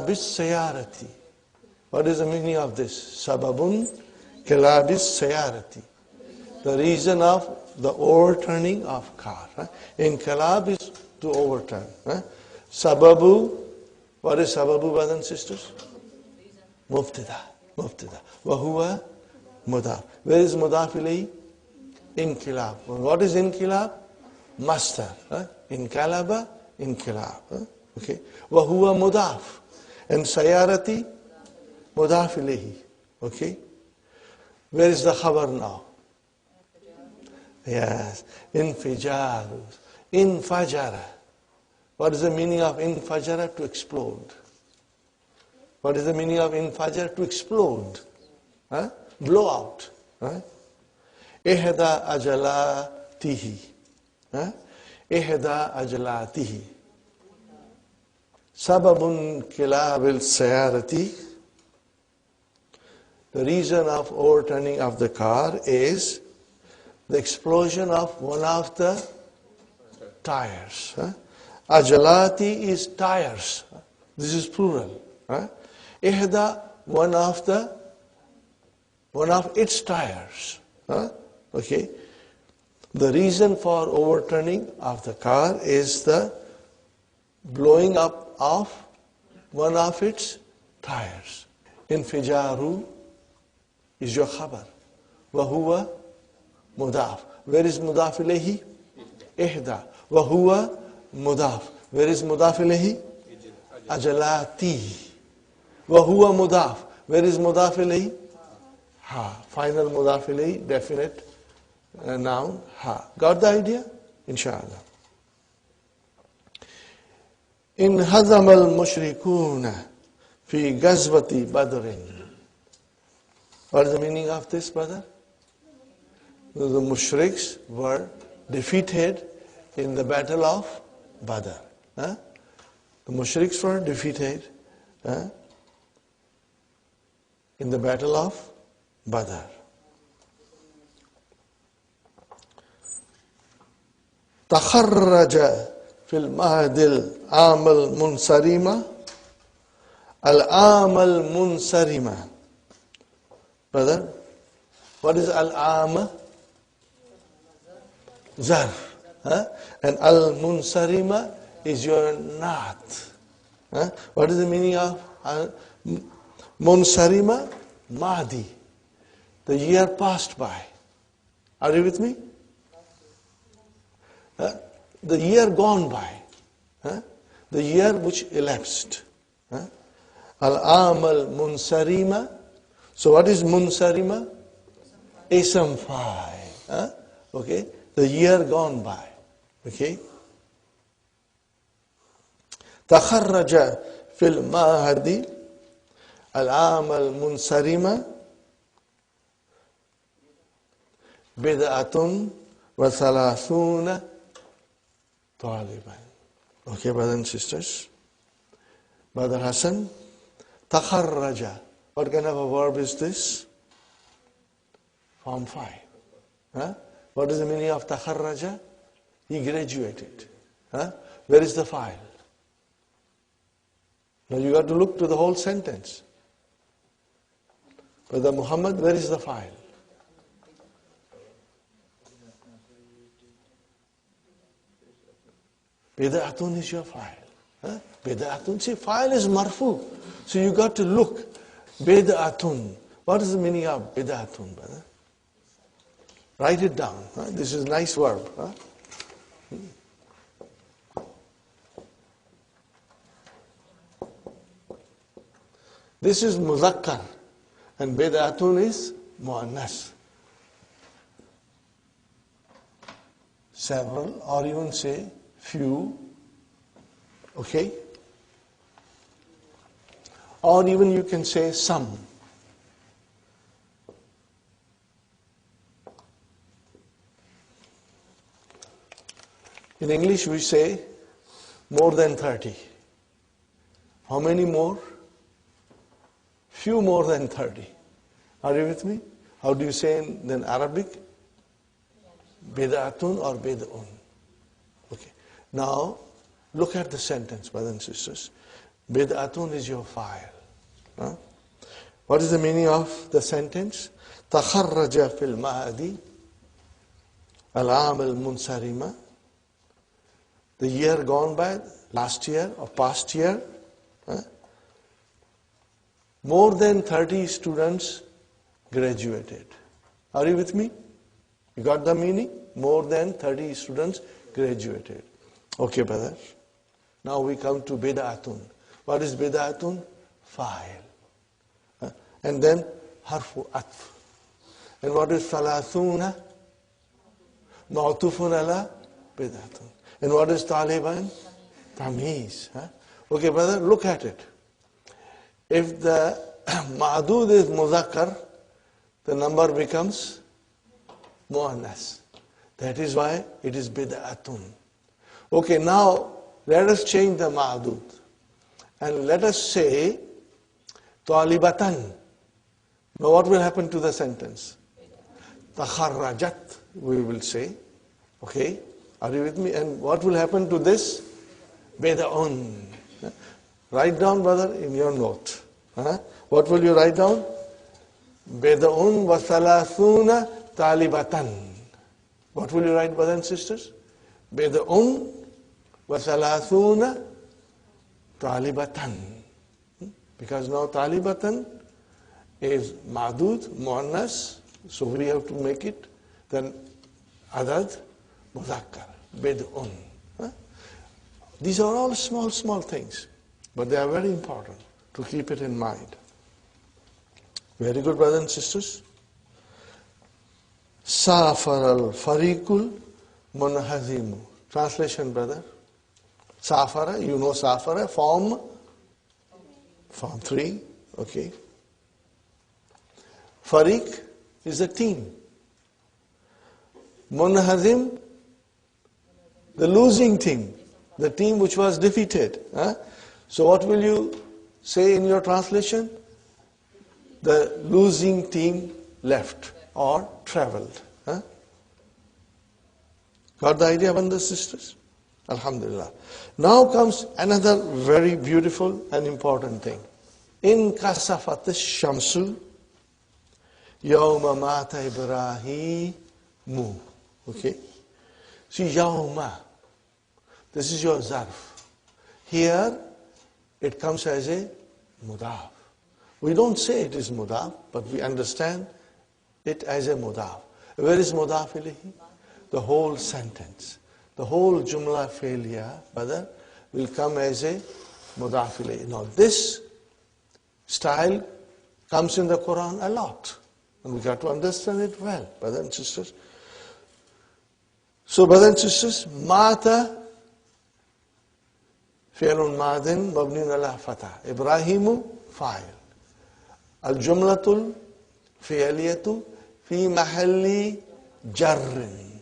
السيارة. What is the meaning of this? سبب كلاب السيارة. The reason of the overturning of car. In kalab is to overturn. Sababu, what is sababu, brothers and sisters? Mubtada. Wahuwa mudaf. Where is mudaf ilayhi? Inkilab. What is inkilab? Master. Inkalaba, inkilab. Okay. Wahuwa mudaf. And sayarati, mudaf ilayhi. Okay. Where is the khabar now? Yes. Infijarus. Infajara. What is the meaning of infajara? To explode. What is the meaning of infajara? To explode. Blow out. Ihda ajalatihi. Ihda ajalatihi. Sababun kilabil sayarati. The reason of overturning of the car is the explosion of one of the tires. Ajalati is tires. This is plural. Ihda, one of its tires. Okay. The reason for overturning of the car is the blowing up of one of its tires. Infijaru is your khabar. Wahuwa mudaf. Where is mudaf ilayhi? Ihda. Wahuwa mudaf. Where is mudaf ilayhi? Ajalati. Wahuwa mudaf. Where is mudaf ilayhi? Ha. Final mudaf ilayhi, definite noun, ha. Got the idea? Inshallah. In hazam al-mushrikuna fi ghazwati badrin. What is the meaning of this, brother? The mushriks were defeated in the battle of Badr. The mushriks were defeated in the battle of Badr. تخرج في المهد العام المنصرمة العام المنصرمة. Brother, what is al-am? Zarf. And al-munsarima is your naat. What is the meaning of munsarima? Mahdi. The year passed by. Are you with me? The year gone by. The year which elapsed. Al-am al-munsarima. So what is munsarima? Ism fa'il. Okay? The year gone by. Okay? تخرج في المعهد العام المنصرمة بدعة وثلاثون طالبا. Okay, brothers and sisters. Brother Hassan, تخرج. What kind of a verb is this? Form 5. What is the meaning of takharraja? He graduated. Where is the file? Now you got to look to the whole sentence. Brother Muhammad, where is the file? Bid'atun is your file. Huh? Bid'atun. See, file is marfu. So you got to look. Bid'atun. What is the meaning of bid'atun, brother? Write it down. Huh? This is a nice verb. Huh? This is muzakkar. And bid'atun is muannas. Several, or even say few. Okay? Or even you can say some. In English we say more than 30. How many more? Few more than 30. Are you with me? How do you say in Arabic? Bid'atun or bid'un. Okay. Now, look at the sentence, brothers and sisters. Bid'atun is your file. Huh? What is the meaning of the sentence? تخرج في المهدي العام المنصرم. The year gone by, last year or past year, more than 30 students graduated. Are you with me? You got the meaning? More than 30 students graduated. Okay, brother. Now we come to bid'atun. What is bid'atun? File. And then harfu atf. And what is thalathuna? Ma'tufun ala bid'atun. And what is taliban? Tamheez. Okay, brother, look at it. If the ma'dud is muzakkar, the number becomes muannas. That is why it is bid'atun. Okay, now let us change the ma'dud. And let us say talibatan. Now what will happen to the sentence? Takharrajat, we will say. Okay, are you with me? And what will happen to this? Bid'un. Write down, brother, in your note. What will you write down? Bid'un wa thalathuna talibatan. What will you write, brothers and sisters? Bid'un wa thalathuna talibatan. Because now talibatan is ma'dud, muannas, so we have to make it then adad, muzakkar, bid'un. These are all small things, but they are very important to keep it in mind. Very good, brothers and sisters. Safar al-fariqul munhazimu. Translation, brother. Safara, you know Safara, form 3, okay. Fariq is a team. Munhazim, the losing team, the team which was defeated. So what will you say in your translation? The losing team left or traveled. Got the idea, brothers and sisters? Alhamdulillah. Now comes another very beautiful and important thing. In kasafat shamsu yawma mata Ibrahimu. Okay? See, yawma. This is your zarf. Here, it comes as a mudaf. We don't say it is mudaf, but we understand it as a mudaf. Where is mudaf ilayhi? The whole sentence. The whole jumla failure, brother, will come as a mudaf ilayhi. Now this style comes in the Quran a lot. And we got to understand it well, brothers and sisters. So, brothers and sisters, mata fi'lun madin mabniun ala fatah. Ibrahimu fa'il. Al-jumlatul fi'liyatu fi mahalli jarrin.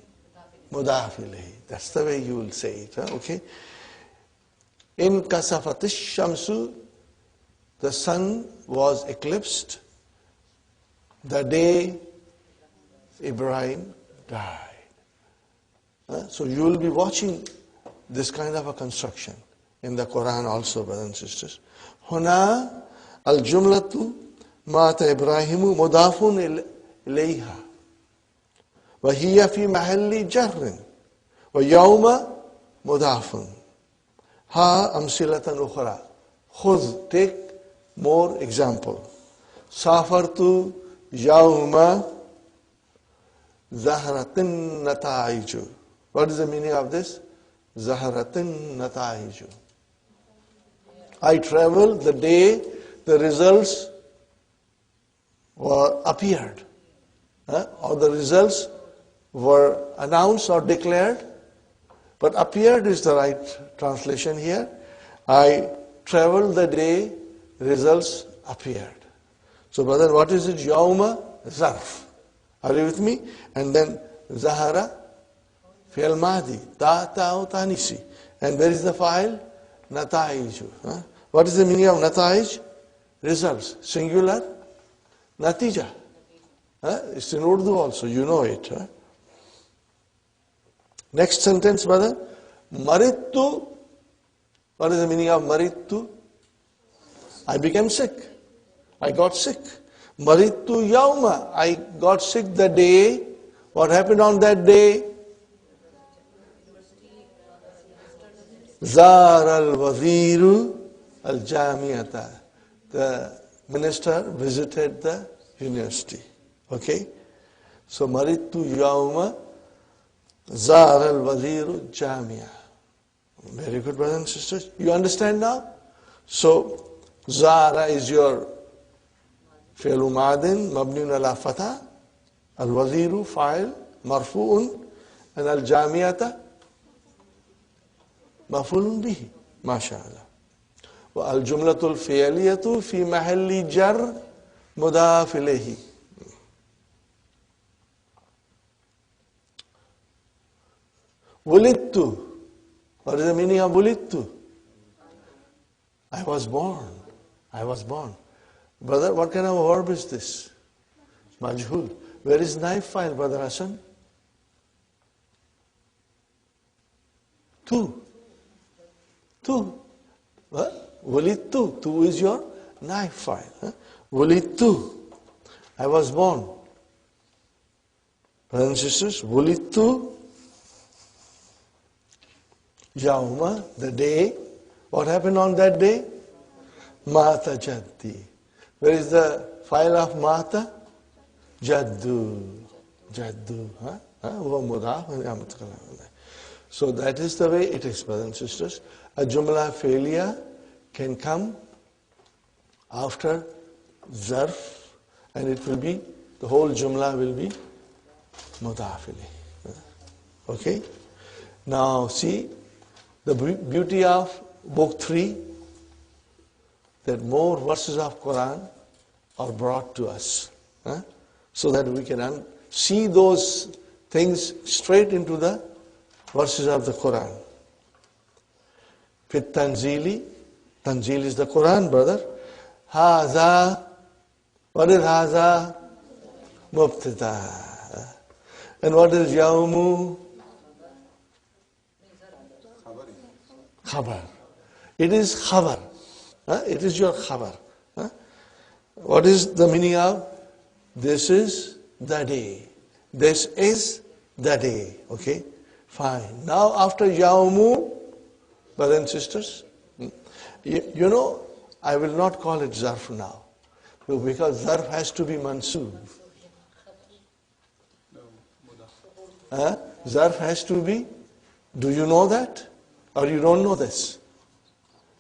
Mudaf ilayhi. That's the way you will say it. Okay? In kasafat shamsu, the sun was eclipsed the day Ibrahim died. So you will be watching this kind of a construction in the Quran also, brothers and sisters. Huna al-jumlatu mata Ibrahimu mudafun ilayha. Wa hiya fi mahalli jarrin. Wa yawma mudafun. Ha amsilatan ukhra. Khudh, take more example. Safartu yawma zahratin nata'iju. What is the meaning of this? Zahratin nata'iju. I traveled the day the results were appeared. Or the results were announced or declared. But appeared is the right translation here. I traveled the day results appeared. So brother, what is it? Yawma, zarf. Are you with me? And then zahara, fi'al madi, ta'u tanisi. And where is the file? Nata'iju. What is the meaning of nata'ij? Results. Singular, natija. It's in Urdu also, you know it. Next sentence, brother. Marittu. What is the meaning of marittu? I became sick. I got sick. Marittu yawma. I got sick the day. What happened on that day? Zar al-waziru al-jamiyata. The minister visited the university. Okay? So marittu yawma zar al-waziru jamia. Very good, brothers and sisters. You understand now? So zara is your fi'lu madin mabniun ala fatha, al-waziru fa'il marfu'un, and al-jamiyata maf'ulun bihi. MashaAllah. Wa al-jumlatul fi'liyatu fi mahalli jar mudaf ilayhi. Wulidtu. What is the meaning of wulidtu? I was born. I was born. Brother, what kind of a verb is this? Majhul. Where is knife file, Brother Hassan? Tu. What? Wulidtu. Tu is your knife file. Wulidtu. I was born. Brothers and sisters, wulidtu. Yawma, the day. What happened on that day? Mata jaddi. Where is the file of mata? Jaddu. Jaddu. So that is the way it is, brothers and sisters. A jumla failure can come after zarf, and it will be, the whole jumla will be mudafili. Okay? Now see, the beauty of book 3, that more verses of Quran are brought to us, so that we can see those things straight into the verses of the Quran. Fit Tanzili, Tanzil is the Quran, brother. Haza, what is Haza? Mubtada. And what is Yawmu? Khabar. It is khabar. It is your khabar. What is the meaning of? This is the day. This is the day. Okay? Fine. Now after Yawmu, brothers and sisters, you know, I will not call it zarf now. Because zarf has to be mansoob. Zarf has to be, do you know that? Or you don't know this?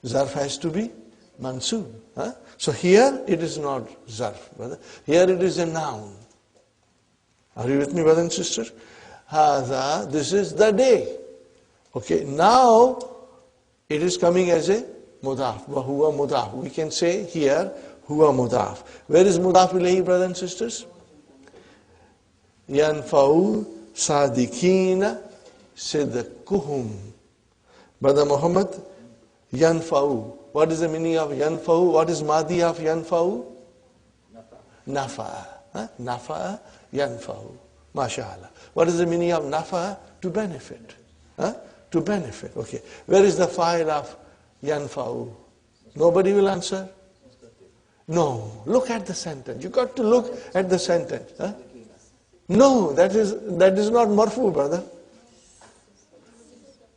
Zarf has to be mansoob. So here it is not zarf, brother. Here it is a noun. Are you with me, brothers and sisters? Hadha, this is the day. Okay, now it is coming as a mudaf. Wahuwa mudaf. We can say here, huwa mudaf. Where is mudaf ilayhi, brothers and sisters? Yanfa'u sadikina sidquhum. Brother Muhammad, yanfa'u. What is the meaning of yanfa'u? What is madi of yanfa'u? Nafa'a. Nafa'a, yanfa'u. MashaAllah. What is the meaning of nafa'a? To benefit. To benefit. Okay. Where is the file of yanfa'u? Nobody will answer? No. Look at the sentence. You got to look at the sentence. Huh? No, that is not marfu, brother.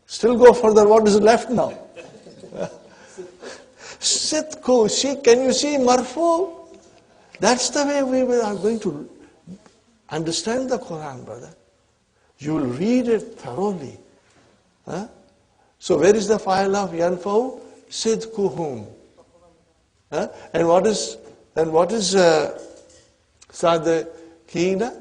Still go further. What is left now? Sidku. Can you see marfu? That's the way we are going to understand the Quran, brother. You will read it thoroughly. Huh? So where is the file of yanfa'u? Sidkuhum. Huh? And what is sadaqina?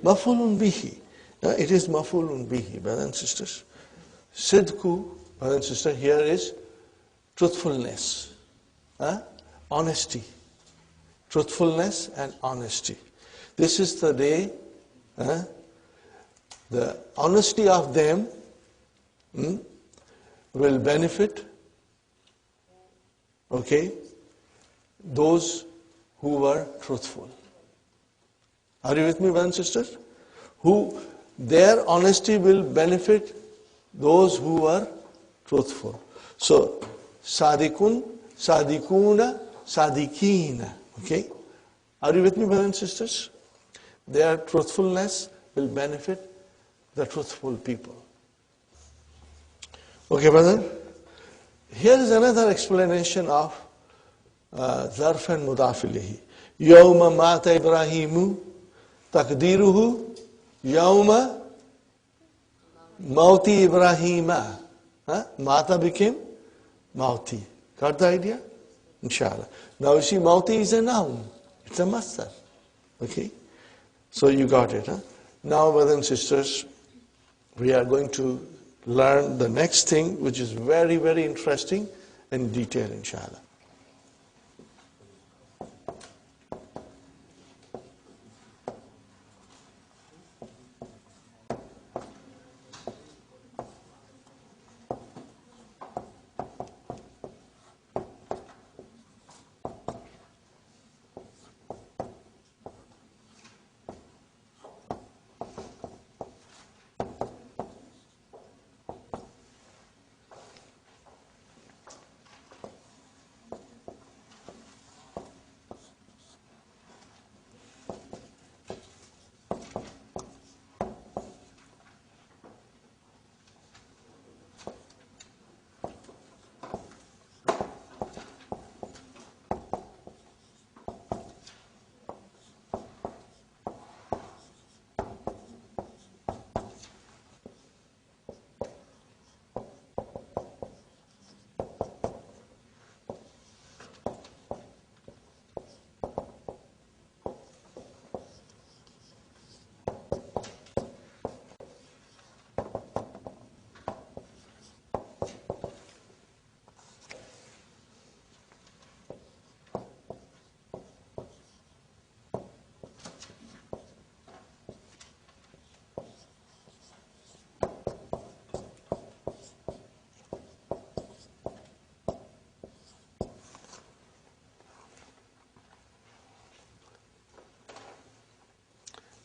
Mafulun bihi. It is mafulun bihi, brothers and sisters. Sidku, brothers and sisters, here is truthfulness, honesty. Truthfulness and honesty. This is the day, the honesty of them will benefit, those who were truthful. Are you with me, brothers and sisters? Their honesty will benefit those who were truthful. So, sadikun, sadikuna, sadikina. Okay? Are you with me, brothers and sisters? Their truthfulness will benefit the truthful people. Okay, brother? Here is another explanation of zarf and mudaf ilayhi. Yawma mata Ibrahimu takdiruhu yawma mauti Ibrahima. Mata became mauti. Got the idea? Inshallah. Now you see, mauti is a noun. It's a masdar. Okay? So you got it, huh? Now, brothers and sisters, we are going to learn the next thing, which is very, very interesting in detail, inshallah.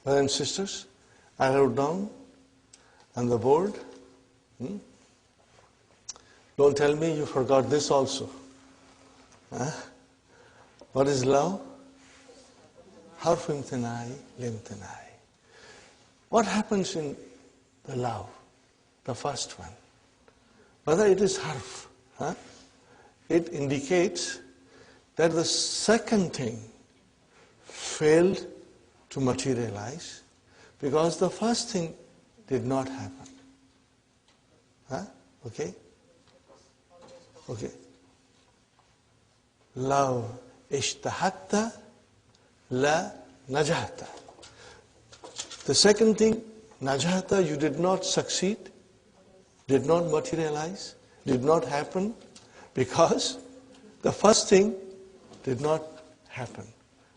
Brothers and sisters, I wrote down on the board. Don't tell me you forgot this also. What is love? Harf imtinai limtinai. What happens in the love? The first one. Whether it is harf, it indicates that the second thing failed to materialize because the first thing did not happen. Okay? Okay. Love ishtahatta la najahta. The second thing, najahta, you did not succeed, did not materialize, did not happen because the first thing did not happen.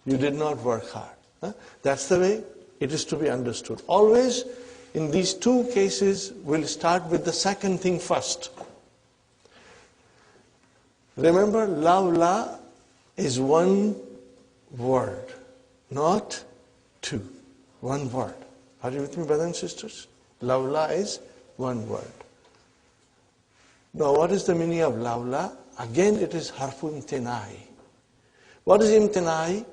You did not work hard. That's the way it is to be understood. Always, in these two cases, we'll start with the second thing first. Remember, love la is one word, not two. One word. Are you with me, brothers and sisters? Lawla is one word. Now what is the meaning of lawla? Again it is harfu imtinai. What is imtinai?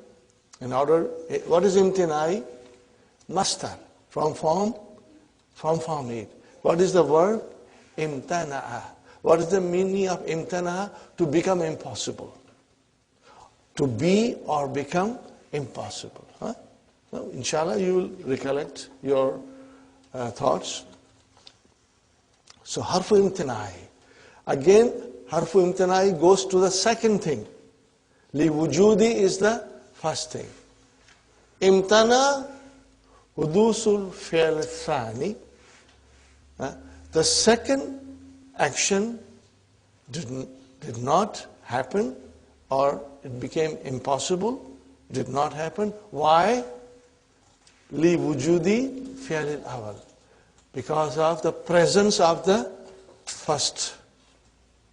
What is imtinai? Mastar. From form 8. What is the verb? Imtana'a. What is the meaning of imtana'a? To become impossible. To be or become impossible. Huh? Now, inshallah, you will recollect your thoughts. So, harfu imtinai. Again, harfu imtinai goes to the second thing. Li wujudi is the first thing. Imtana hudusul fi'l thani. The second action did not happen, or it became impossible, did not happen. Why? Li wujudi fi'l awal. Because of the presence of the first.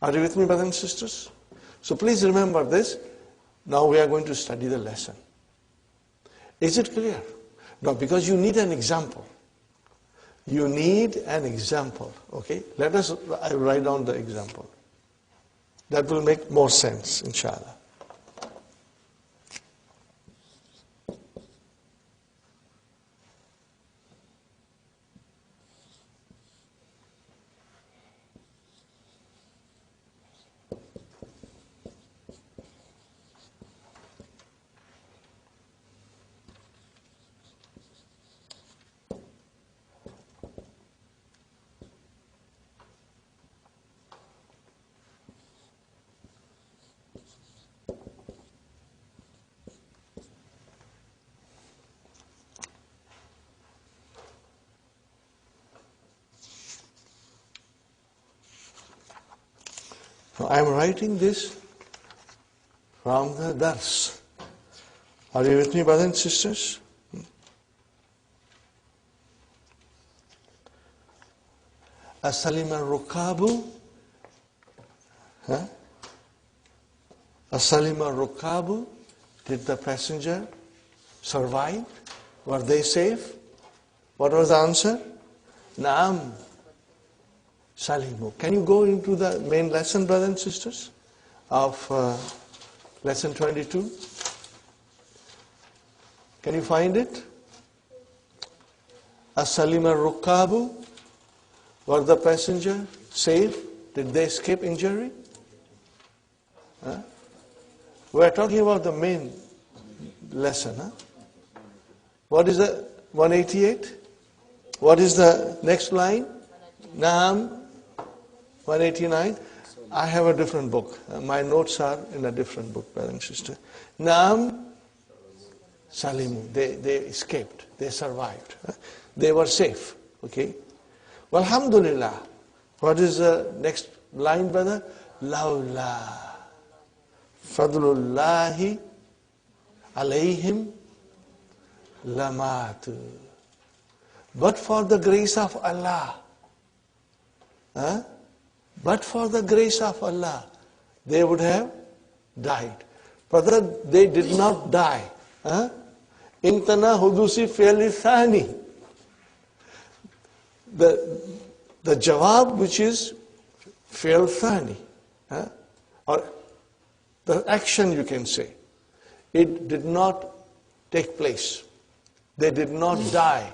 Are you with me, brothers and sisters? So please remember this. Now we are going to study the lesson. Is it clear? No, because you need an example. You need an example. Okay? Let us write down the example. That will make more sense, inshallah. Now, I am writing this from the dars. Are you with me, brothers and sisters? Asalim al-rukabu. Asalim al-rukabu. Did the passenger survive? Were they safe? What was the answer? Naam. Salimu. Can you go into the main lesson, brothers and sisters, of lesson 22? Can you find it? As-Salim al-Rukabu. Were the passenger safe? Did they escape injury? We are talking about the main lesson. What is the 188? What is the next line? Naam. 189. I have a different book. My notes are in a different book, brother and sister. Naam Salimu. They escaped. They survived. They were safe. Okay. Well, alhamdulillah. What is the next line, brother? Lawla fadlullahi alayhim lamatu. But for the grace of Allah. But for the grace of Allah, they would have died. Brother, they did not die. Imtana hudusi fi'li thani. The jawab, which is fi'l thani, or the action, you can say, it did not take place. They did not die.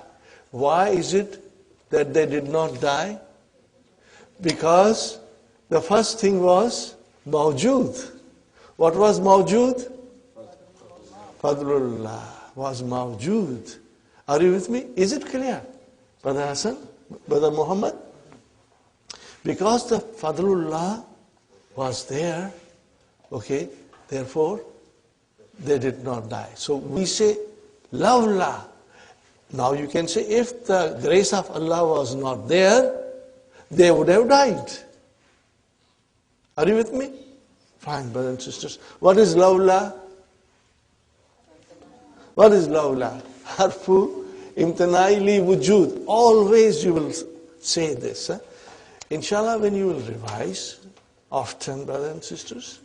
Why is it that they did not die? Because the first thing was mawjood. What was mawjood? Fadlullah was mawjood. Are you with me? Is it clear? Brother Hassan? Brother Muhammad? Because the Fadlullah was there, okay, therefore they did not die. So we say, Lawla. Now you can say, if the grace of Allah was not there, they would have died. Are you with me? Fine, brothers and sisters. What is lawla? What is lawla? Harfu imtanai li wujud. Always you will say this. Inshallah, when you will revise often, brothers and sisters,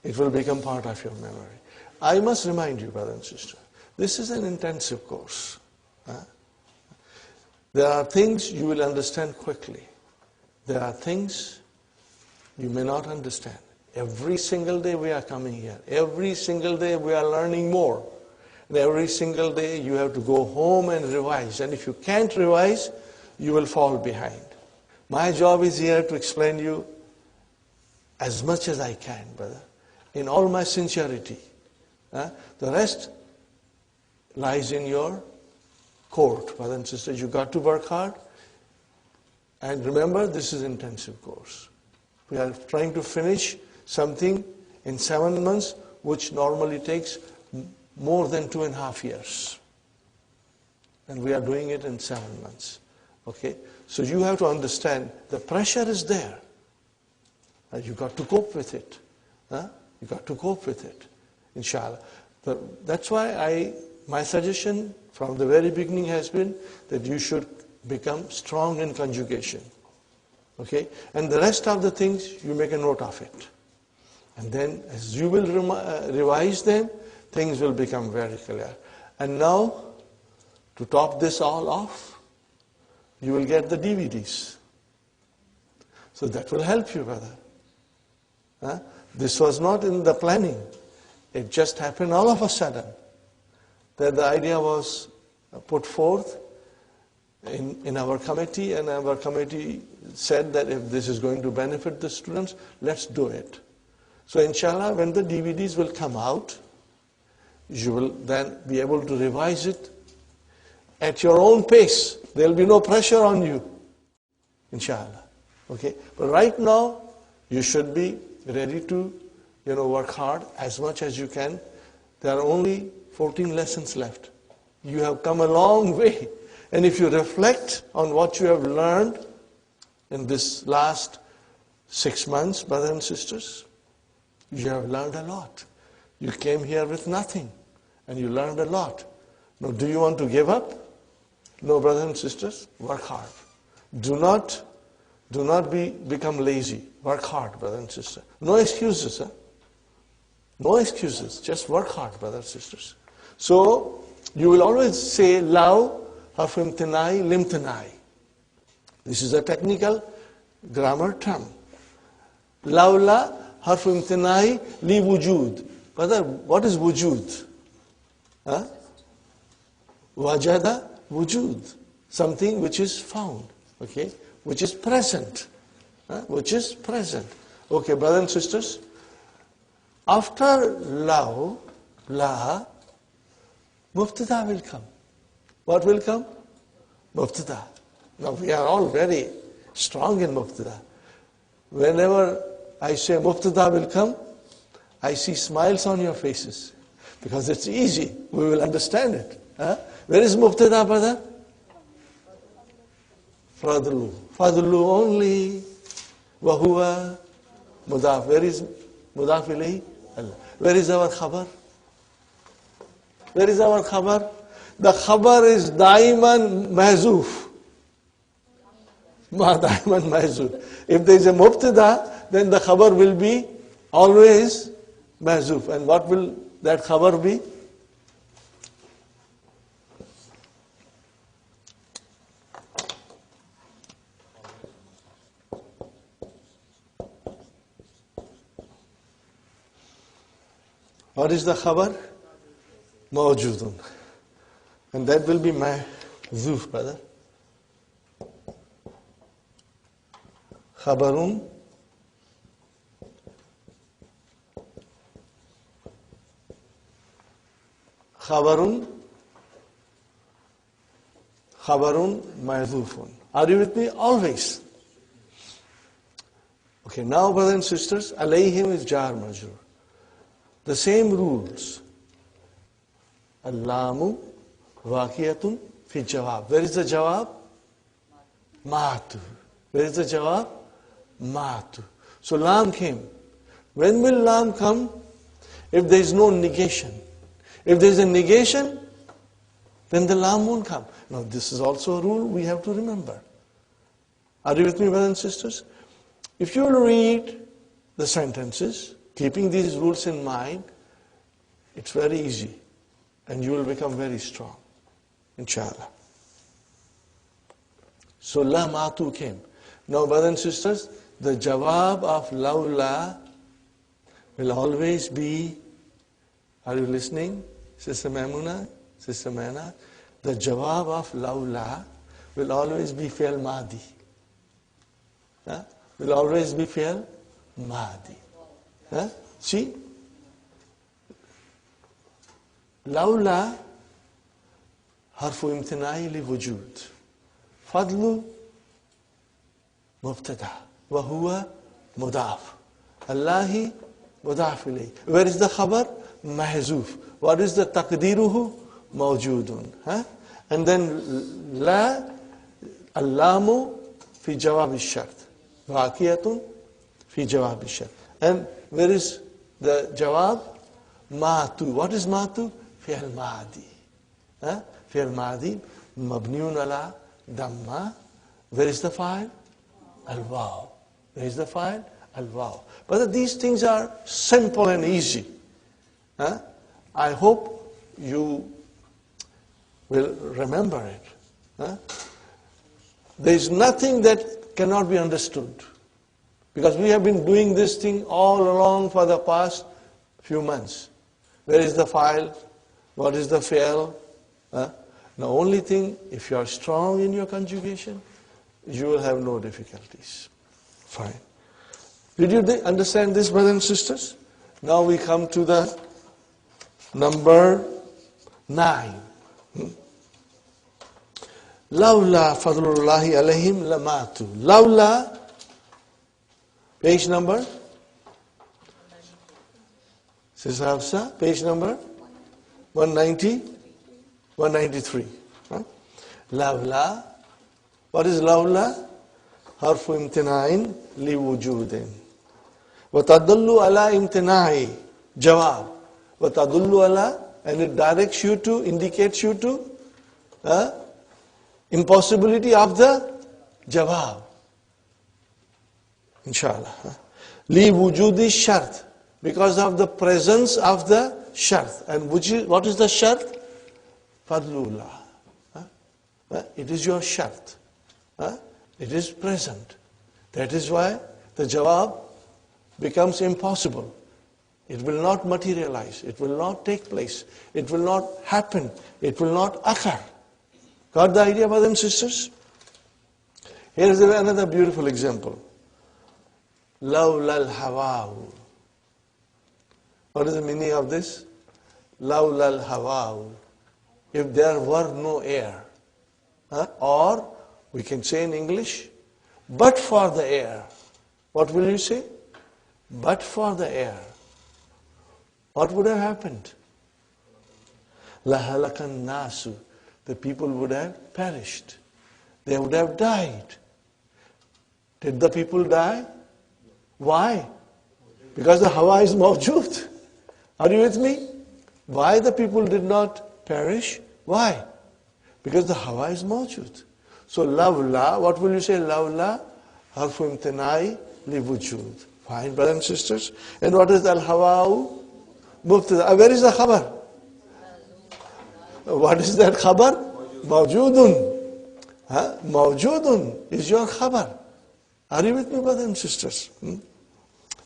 it will become part of your memory. I must remind you, brother and sister, This is an intensive course. There are things you will understand quickly. There are things you may not understand. Every single day we are coming here. Every single day we are learning more. And every single day you have to go home and revise. And if you can't revise, you will fall behind. My job is here to explain you as much as I can, brother, in all my sincerity. The rest lies in your court, brothers and sisters. You got to work hard. And remember, this is intensive course. We are trying to finish something in 7 months, which normally takes more than 2.5 years. And we are doing it in 7 months. Okay? So you have to understand the pressure is there. You got to cope with it. You got to cope with it, inshallah. But that's why my suggestion from the very beginning has been that you should become strong in conjugation. Okay? And the rest of the things, you make a note of it. And then as you will revise them, things will become very clear. And now, to top this all off, you will get the DVDs. So that will help you, brother. This was not in the planning. It just happened all of a sudden. That the idea was put forth in our committee, and our committee said that if this is going to benefit the students, let's do it. So inshallah, when the DVDs will come out, you will then be able to revise it at your own pace. There will be no pressure on you, inshallah. Okay? But right now, you should be ready to, work hard as much as you can. There are only 14 lessons left. You have come a long way. And if you reflect on what you have learned in this last 6 months, brothers and sisters, you have learned a lot. You came here with nothing, and you learned a lot. Now, do you want to give up? No, brothers and sisters, work hard. Do not become lazy. Work hard, brothers and sisters. No excuses, No excuses. Just work hard, brothers and sisters. So, you will always say, law, harf imtinai, limtinai. This is a technical grammar term. Lawla, harf imtinai, li wujud. Brother, what is wujud? Wajada, wujud. Something which is found. Okay? Which is present. Which is present. Okay, brothers and sisters. After law, la, mubtada will come. What will come? Mubtada. Now we are all very strong in mubtada. Whenever I say mubtada will come, I see smiles on your faces. Because it's easy. We will understand it. Where is mubtada, brother? Fadlu. Fadlu only. Wahuwa mudaf. Where is mudaf ilayhi? Allah. Where is our khabar? Where is our khabar? The khabar is daiman mahzoof. Ma daiman mahzoof. If there is a mubtada, then the khabar will be always mahzoof. And what will that khabar be? What is the khabar? Mawjudun. And that will be mahzoof, brother. Khabarun. Khabarun. Khabarun mahzoofun. Are you with me? Always. Okay, now brothers and sisters, alayhim is jar majrur. The same rules. Allamu waqiyatun fi jawab. Where is the jawab? Matu. Where is the jawab? Matu. So lam came. When will lam come? If there is no negation. If there is a negation, then the lam won't come. Now this is also a rule we have to remember. Are you with me, brothers and sisters? If you read the sentences, keeping these rules in mind, it's very easy. and you will become very strong, inshallah. So la matu came. Now, brothers and sisters, the jawab of lawla will always be, are you listening, Sister Maimuna, Sister Maina? The jawab of lawla will always be fi'l madi. Will always be fi'l madi. See? لولا حرف امتناع لوجود فضل مبتدا وهو مضاف الله مضاف إليه. Where is the khabar? محذوف. What is the تقديره? موجود. And then لا اللام في جواب الشرط واقعة في جواب الشرط. And where is the jawab? ماتو. What is ماتو? فعل ماضي. فعل ماضي مبني على ضمة. Where is the file? Al-Waw. Where is the file? Al-Waw. But these things are simple and easy. I hope you will remember it. There is nothing that cannot be understood. Because we have been doing this thing all along for the past few months. Where is the file? What is the fi'l? The only thing, if you are strong in your conjugation, you will have no difficulties. Fine. Did you understand this, brothers and sisters? Now we come to the number 9. Lawla fadlullahi alayhim lamatu. Lawla, page number? Sister Hafsa, page number? 190? 193. Lawla. What is lawla? Harfu imtina'in li wujudin. Wa tadullu ala imtina'i. Jawab. Wa tadullu ala, and it directs you to, indicates you to, impossibility of the jawab. Inshallah. Li wujudi shart. Because of the presence of the shart. And what is the shart? Fadlullah. It is your shart. It is present. That is why the jawab becomes impossible. It will not materialize. It will not take place. It will not happen. It will not occur. Got the idea, brothers and sisters? Here is another beautiful example. Lawla al-hawa'u. What is the meaning of this? Lawla al-hawa'u. If there were no air. Or, we can say in English, but for the air. What will you say? But for the air. What would have happened? Lahalakan nasu. The people would have perished. They would have died. Did the people die? Why? Because the hawa is mawjood. Are you with me? Why the people did not perish? Why? Because the hawa is mawjood. So lawla, what will you say? Lawla harfu imtinai li wujud. Fine, brothers and sisters. And what is al-hawa'u? Mubtada. Where is the khabar? What is that khabar? Mawjudun. Mawjudun is your khabar. Are you with me, brothers and sisters?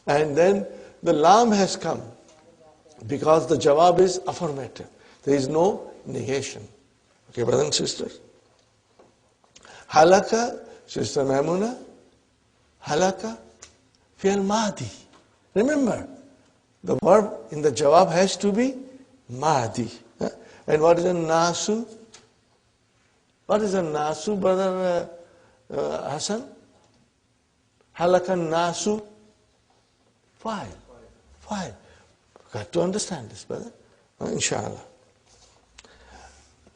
And then the lam has come because the jawab is affirmative. There is no negation. Okay, brothers and sisters? Halaka, Sister Maimuna, halaka, fi'al madi. Remember, the verb in the jawab has to be madi. And what is a nasu? What is a nasu, brother Hassan? Halakan nasu? File. Got to understand this, brother. Inshallah.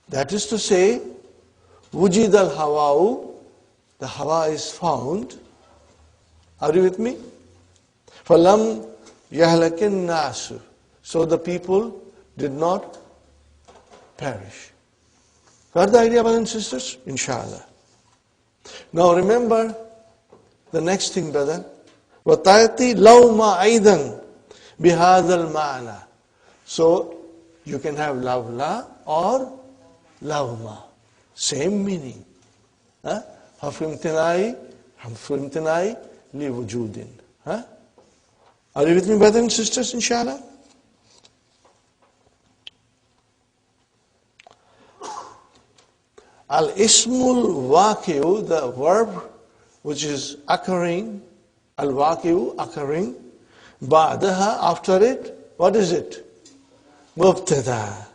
That is to say, wujid al-hawa'u, the hawa is found. Are you with me? Falam yahlakin nasu. So the people did not perish. Got the idea, brothers and sisters? Inshallah. Now remember the next thing, brother. وَتَأْتِي لَوْمَ أَيْضًا بِهَذَا الْمَعْنَى. So You can have lawla or lawma. Same meaning. حرف امتناعي لوجود. Are you with me, brothers and sisters, inshallah? Al-ismul waqi'u, the verb which is occurring, al-waqi'u, occurring, ba'daha, after it, what is it? Mubtada.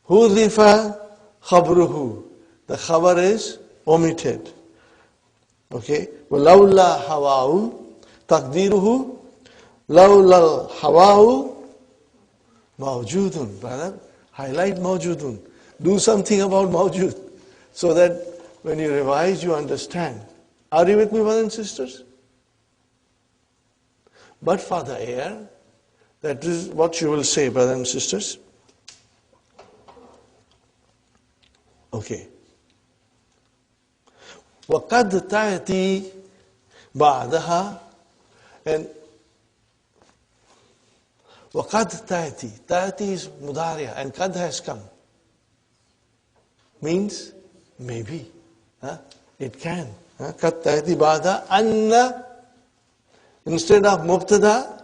Hudifa khabruhu. The khabar is omitted. Okay? وَلَوْلَا هَوَاهُ تَقْدِيرُهُ لَوْلَا الْهَوَاهُ مَوْجُودٌ. Brother, highlight mawjudun. Do something about mawjud, so that when you revise, you understand. Are you with me, brothers and sisters? But for the air, that is what you will say, brothers and sisters. Okay. وَقَدْ تَأْتِي بَعْدَهَا, and وَقَدْ تَأْتِي. تَأْتِي is mudariya, and qad has come. Means maybe. It can. قَدْ تَأْتِي بَعْدَهَا أَنَّ. Instead of mubtada,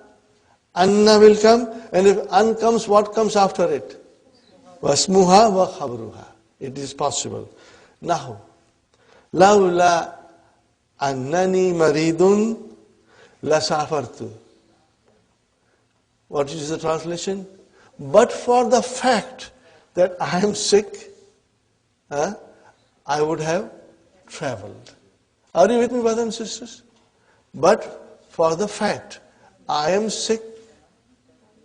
anna will come, and if an comes, what comes after it? Wasmuha wa khabruha. It is possible. Nahu. Lawla annani maridun la safartu. What is the translation? But for the fact that I am sick, I would have traveled. Are you with me, brothers and sisters? But for the fact I am sick,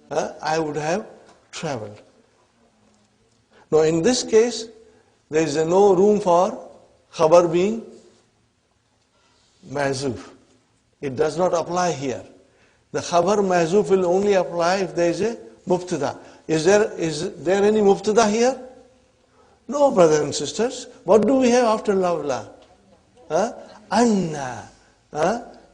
I would have traveled. Now in this case, there is no room for khabar being mahzuf. It does not apply here. The khabar mahzuf will only apply if there is a mubtada. Is there any mubtada here? No, brothers and sisters. What do we have after lawla? Anna.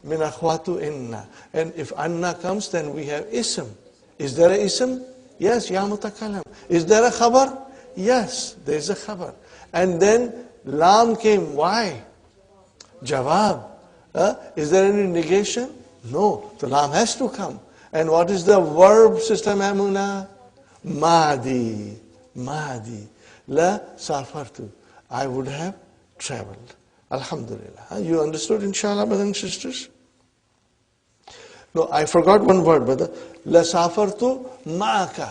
Min akhwatu inna. And if anna comes, then we have ism. Is there a ism? Yes, ya mutakalam. Is there a khabar? Yes, there is a khabar. And then lam came. Why? Jawab. Is there any negation? No. The lam has to come. And what is the verb, Sister Mamuna? Madi. Madi. La safartu. I would have traveled. Alhamdulillah. You understood, inshallah, brothers and sisters? No, I forgot one word, brother. La safartu ma'aka.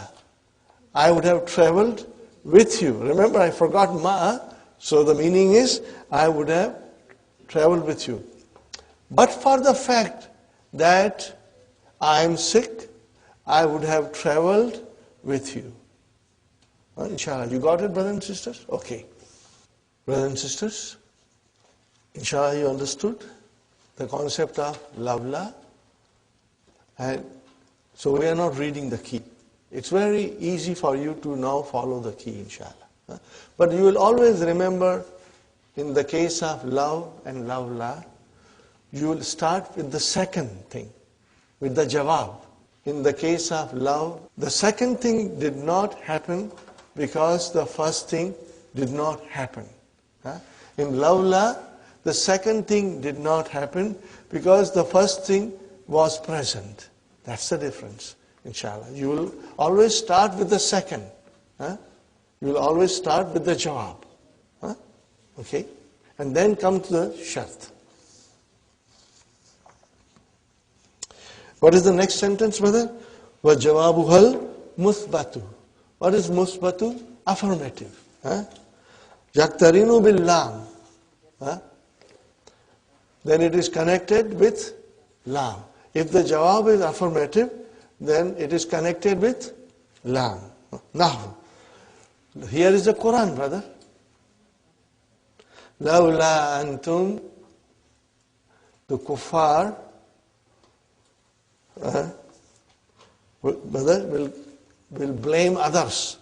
I would have traveled with you. Remember, I forgot ma'a. So the meaning is, I would have traveled with you. But for the fact that I am sick, I would have traveled with you. Inshallah, you got it, brothers and sisters? Okay. Brothers and sisters, inshallah, you understood the concept of lawla. And so we are not reading the key. It's very easy for you to now follow the key, inshallah. But you will always remember, in the case of love and lawla, you will start with the second thing, with the jawab. In the case of love, the second thing did not happen because the first thing did not happen. In lawla, the second thing did not happen because the first thing was present. That's the difference, inshallah. You will always start with the second. You will always start with the jawab. Okay? And then come to the shart. What is the next sentence, brother? وَجَوَابُهَا الْمُثْبَتُ. What is musbatu? Affirmative. يَقْتَرِنُ بِاللَّامِ. Then it is connected with lam. If the jawab is affirmative, then it is connected with lam. Now, here is the Quran, brother. لَوْلَا أَنْتُمْ. The kuffar, brother, will blame others.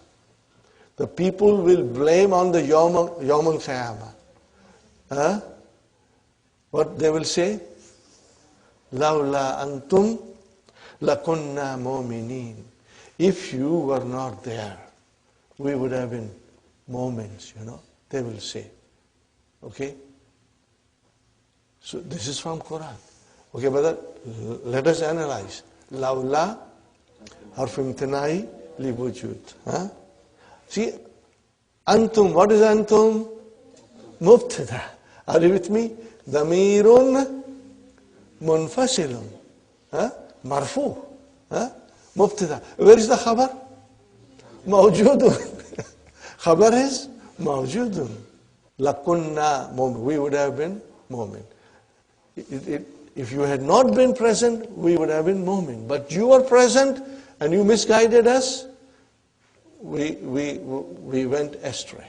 The people will blame on the Yawm al-Qiyamah. What they will say? لَوْلَا أَنْتُمْ لَكُنَّا مُؤْمِنِينَ. If you were not there, we would have been moments, they will say. Okay? So this is from Quran. Okay, brother, let us analyze. Lawla harf imtinai li wujud. See, antum, what is antum? Mubtada. Are you with me? Damirun munfasilun. Marfu. Mubtada. Where is the khabar? Mawjudun. Khabar is mawjudun. Lakunna, we would have been moment. If you had not been present, we would have been moment. But you were present and you misguided us, we went astray.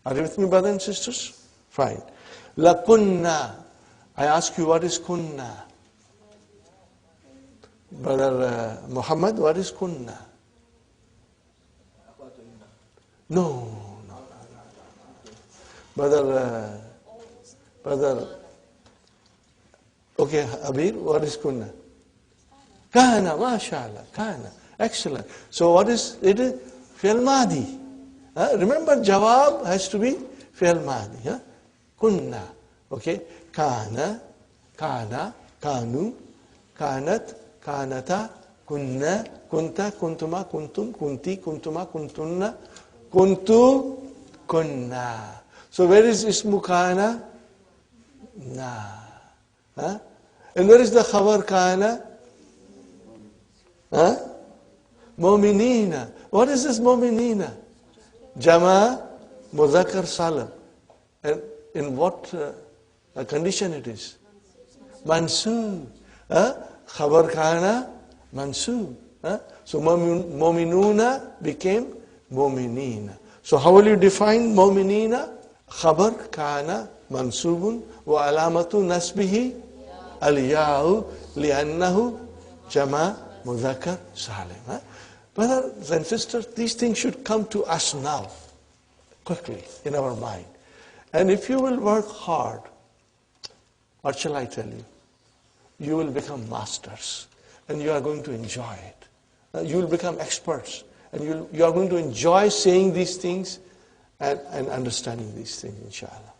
Are you with me, brothers and sisters? Fine. Lakunna. I ask you, what is kunna? Brother Muhammad, what is kunna? No. Brother, okay, Abir, what is kunna? Kana, mashallah, kana. Excellent. So what is it? Fi'l madi. Remember, jawab has to be fi'l madi. Kunna. Okay. Kana, kana, kanu, kanat, kanata, kunna, kunta, kuntuma, kuntum, kunti, kuntuma, kuntunna, kuntu, kunna. So where is ismu kana? Na. And where is the khabar kana? Mu'minina. What is this mu'minina? Jama, Muzakkar, Salam. And in what condition it is? Mansub. Khabar kana, mansub. So mu'minuna became mu'minina. So how will you define mu'minina? Khabar kana mansubun wa alamatu nasbihi al-ya'u li'annahu jama mudhakkar salim. Brothers and sisters, these things should come to us now, quickly, in our mind. And if you will work hard, what shall I tell you? You will become masters, and you are going to enjoy it. You will become experts, and you are going to enjoy saying these things and understanding these things, inshallah.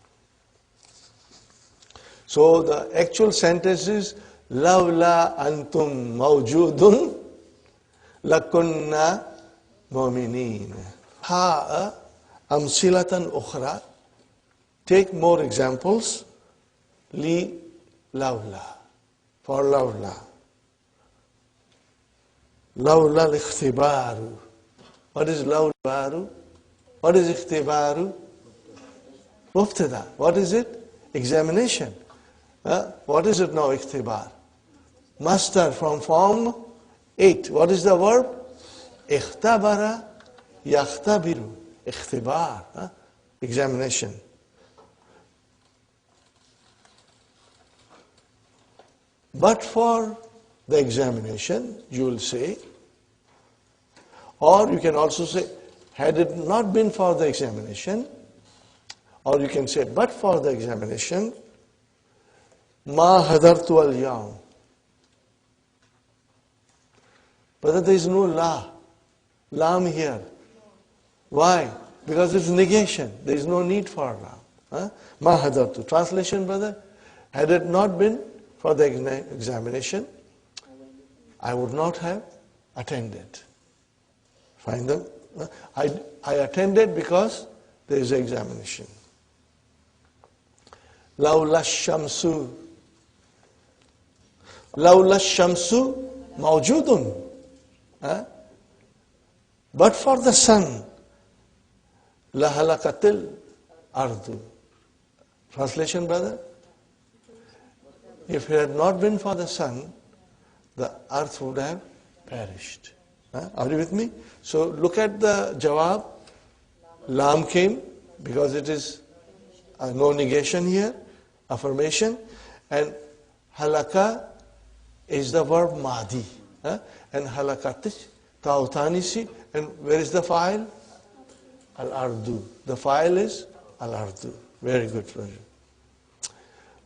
So the actual sentence is, Lawla antum mawjudun lakunna mu'minin. Ha amsilatan ukhra. Take more examples. Li lawla. For lawla. Lawla al-ikhtibaru. What is lawla? What is ikhtibaru? Mubtada. What is it? Examination. What is it now, ikhtibar? Master from form 8. What is the verb? Ikhtabara yakhtabiru. Ikhtibar. Examination. But for the examination, you will say, or you can also say, had it not been for the examination, or you can say, but for the examination, ma hadartu al-yawm. But there is no la. Lam here. Why? Because it's negation. There is no need for lam. Ma hadartu. Translation, brother? Had it not been for the examination, I would not have attended. Find them? I attended because there is an examination. Lawla shamsu. Lawla shamsu mawjudun. But for the sun, la halakatil ardu. Translation, brother? If it had not been for the sun, the earth would have perished. Are you with me? So look at the jawab. Lam came because it is no negation here, affirmation. And halaka is the verb madi. And halakatish, ta'utanisi. And where is the file? Al-ardu. The file is al-ardu. Very good, brother.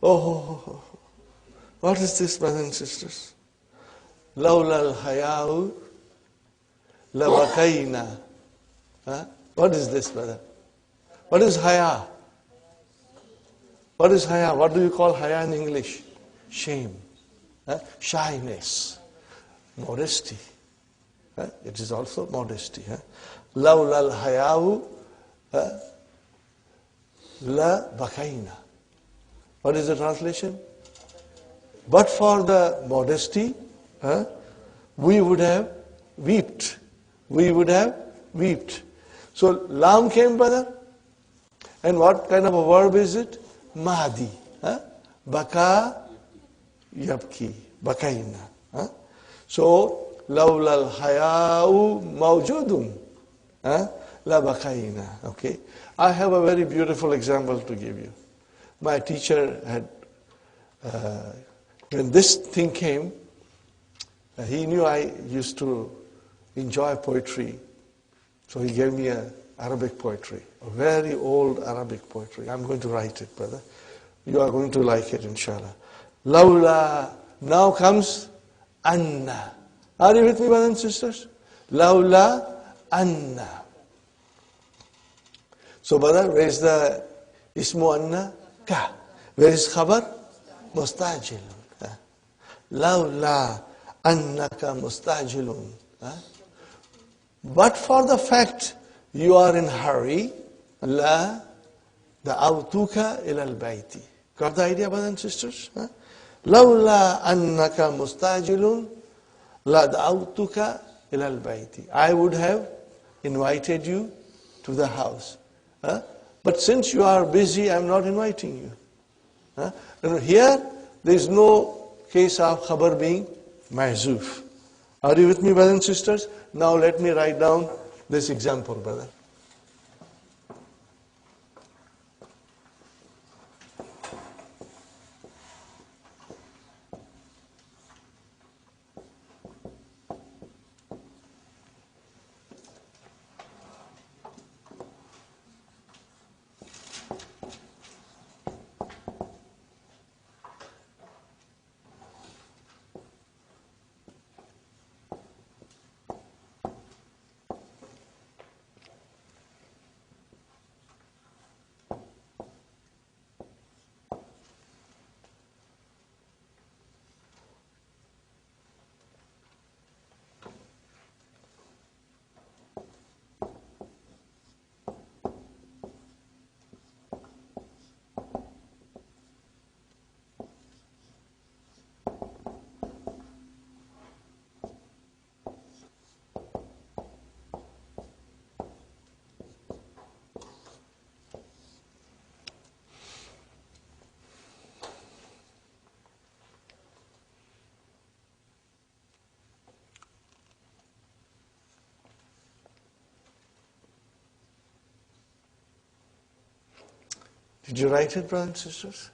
Oh, what is this, brothers and sisters? Lawla al-haya'u لبكينا. Huh? What is this, brother? What is haya? What is haya? What do you call haya in English? Shame. Huh? Shyness. Modesty. Huh? It is also modesty. Huh? لولا الحياء لبكينا. What is the translation? But for the modesty, we would have wept. We would have wept. So lam came, brother. And what kind of a verb is it? Mahdi. Baka yabki. Bakaina. So, lawla al-haya'u mawjudun. La bakaina. Okay. I have a very beautiful example to give you. My teacher had, when this thing came, he knew I used to enjoy poetry. So he gave me an Arabic poetry, a very old Arabic poetry. I'm going to write it, brother. You are going to like it, inshallah. Lawla, now comes anna. Are you with me, brothers and sisters? Lawla anna. So, brother, where is the ismu anna? Ka. Where is khabar? Mustajilun. Lawla annaka mustajilun. But for the fact you are in hurry, la da'awtuka ila al-bayti. Got the idea, brothers and sisters? Lawla annaka mustajilun, la da'awtuka ila al-bayti. I would have invited you to the house. But since you are busy, I'm not inviting you. And here, there is no case of khabar being mahzuf. Are you with me, brothers and sisters? Now let me write down this example, brother. Did you write it, brothers and sisters?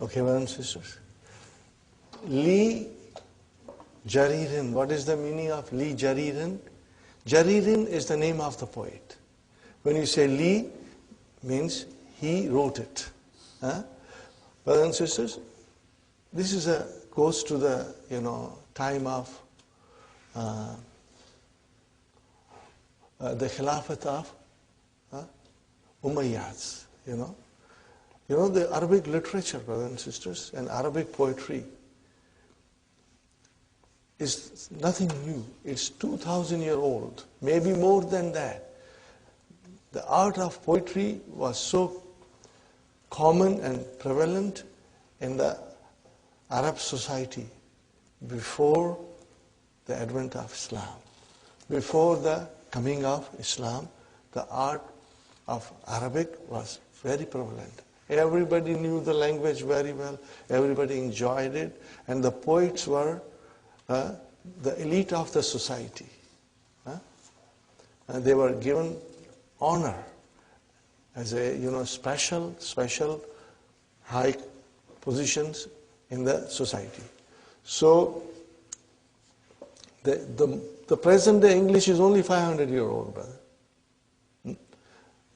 Okay, brothers and sisters. Li Jaririn. What is the meaning of Li Jaririn? Jaririn is the name of the poet. When you say Li, means he wrote it. Brothers and sisters, this is goes to the time of the Khilafat of Umayyads. The Arabic literature, brothers and sisters, and Arabic poetry is nothing new. It's 2,000 years old, maybe more than that. The art of poetry was so common and prevalent in the Arab society before the advent of Islam. Before the coming of Islam, the art of Arabic was very prevalent. Everybody knew the language very well. Everybody enjoyed it. And the poets were the elite of the society. And they were given honor as a special high positions in the society. So the present day English is only 500-year-old, brother.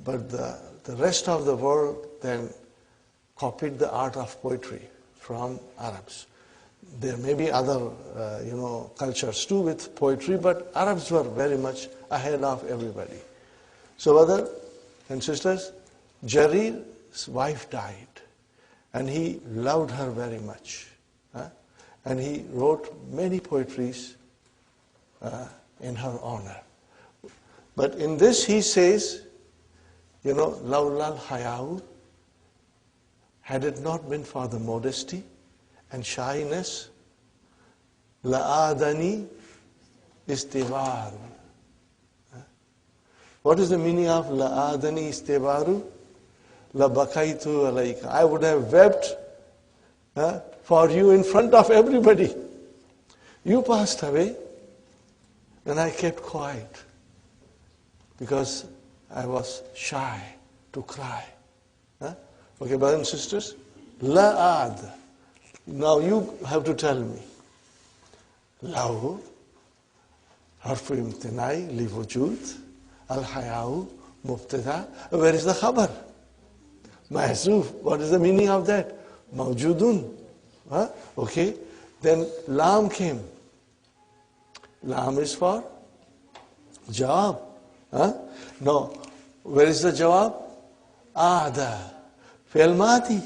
But the rest of the world then copied the art of poetry from Arabs. There may be other cultures too with poetry, but Arabs were very much ahead of everybody. So brother and sisters, Jarir's wife died, and he loved her very much. And he wrote many poetries in her honor. But in this he says, Laulal Hayau, had it not been for the modesty and shyness, La'adani istivaru. What is the meaning of La'adani istivaru? La bakaitu alayka. I would have wept for you in front of everybody. You passed away, and I kept quiet because I was shy to cry. Okay, brothers and sisters, La'ad. Now you have to tell me. Lahu, harfu imtinai li wujud, al-hayau, mubtada. Where is the khabar? Mahzuf. What is the meaning of that? Mawjudun. Okay. Then lam came. Lam is for jawab. No. Where is the jawab? Aada. Fi'l madi.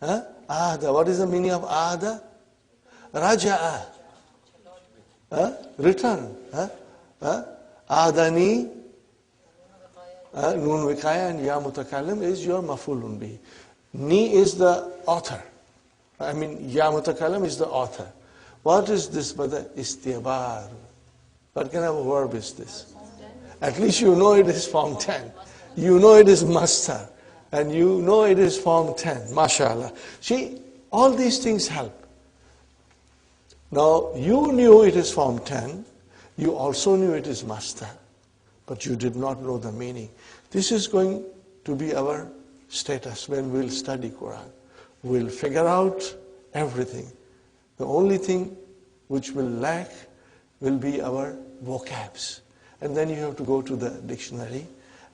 Aada. What is the meaning of aada? Raja'a. Return. Adani. Noon Vikaya and Ya Mutakallim is your mafulun bih. Ni is the author. Ya Mutakallim is the author. What is this, brother? Istibar. What kind of a verb is this? At least you know it is form 10. You know it is master. And you know it is form 10. MashaAllah. See, all these things help. Now, you knew it is form 10. You also knew it is master. But you did not know the meaning. This is going to be our status when we'll study Quran. We'll figure out everything. The only thing which will lack will be our vocabs. And then you have to go to the dictionary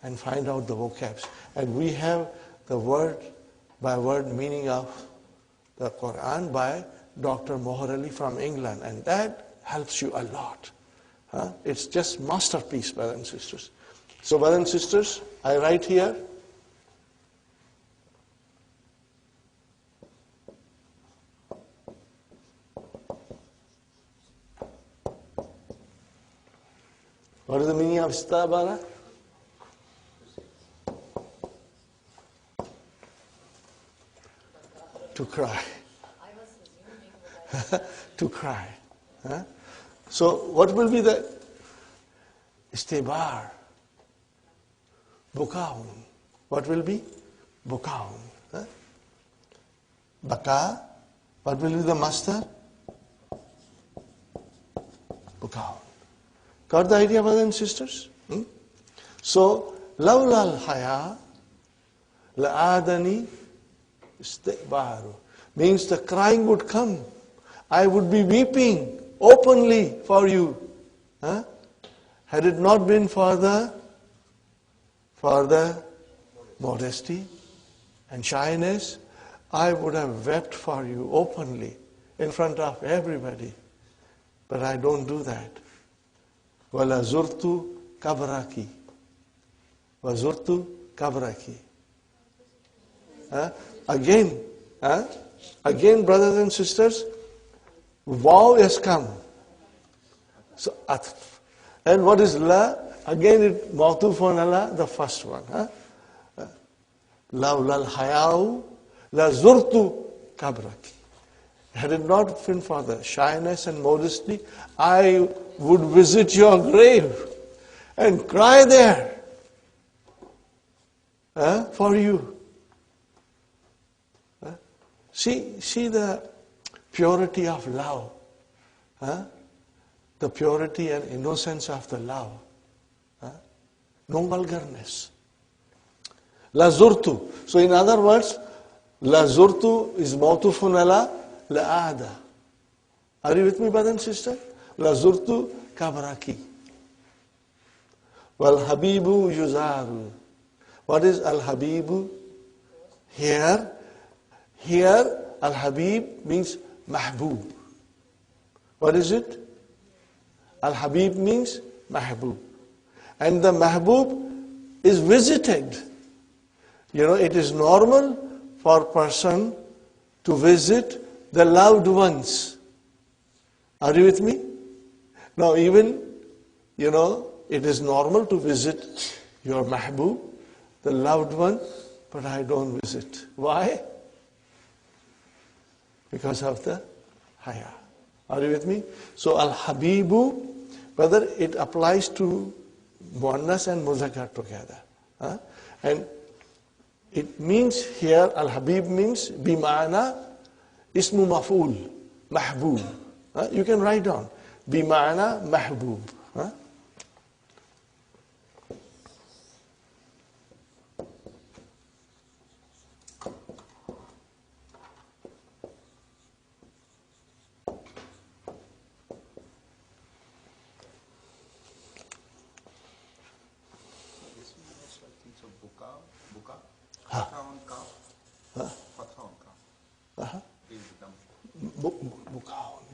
and find out the vocabs. And we have the word by word meaning of the Quran by Dr. Mohar Ali from England. And that helps you a lot. It's just masterpiece, brothers and sisters. So, brothers and sisters, I write here. What is the meaning of istabara? To cry. To cry. So what will be the istibar? Bukaun. What will be? Bukaun. Baka. What will be the master? Bukaun. Got the idea, brothers and sisters? So, lawlal haya la'adani istibaru means the crying would come. I would be weeping openly for you. Had it not been for the modesty and shyness, I would have wept for you openly in front of everybody. But I don't do that. Wala zurtu kabraki. Wazurtu kabraki. Again, brothers and sisters, Waw has come. So, atf. And what is la? Again, it mawtuf on Allah, the first one. Lawlal hayau la zurtu kabraki. Had it not been for the shyness and modesty, I would visit your grave and cry there. for you. See the purity of love. The purity and innocence of the love. No vulgarness. La zurtu. So in other words, la zurtu is mawtufun ala la aada. Are you with me, brother and sister? La zurtu kabaraki. Wal habibu yuzaru. What is al habibu? Here al habib means mahbub. What is it? Al habib means mahbub. And the mahbub is visited. It is normal for a person to visit the loved ones. Are you with me? Now even, it is normal to visit your mahbub, the loved one, but I don't visit. Why? Because of the haya. Are you with me? So al-habibu, brother, it applies to muannas and muzakkar together. And it means here, al-habib means bima'ana ismu maf'ul, mahbub. You can write down, bima'ana mahbub.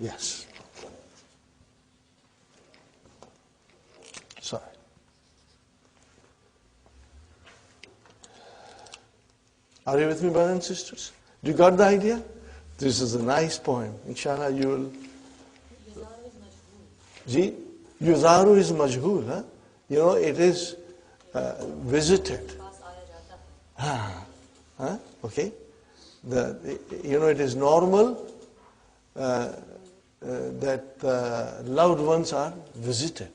Yes. Sorry. Are you with me, brothers and sisters? You got the idea? This is a nice poem. Inshallah, you will. Yuzaru is majhul. It is visited. Okay. It is normal that the loved ones are visited.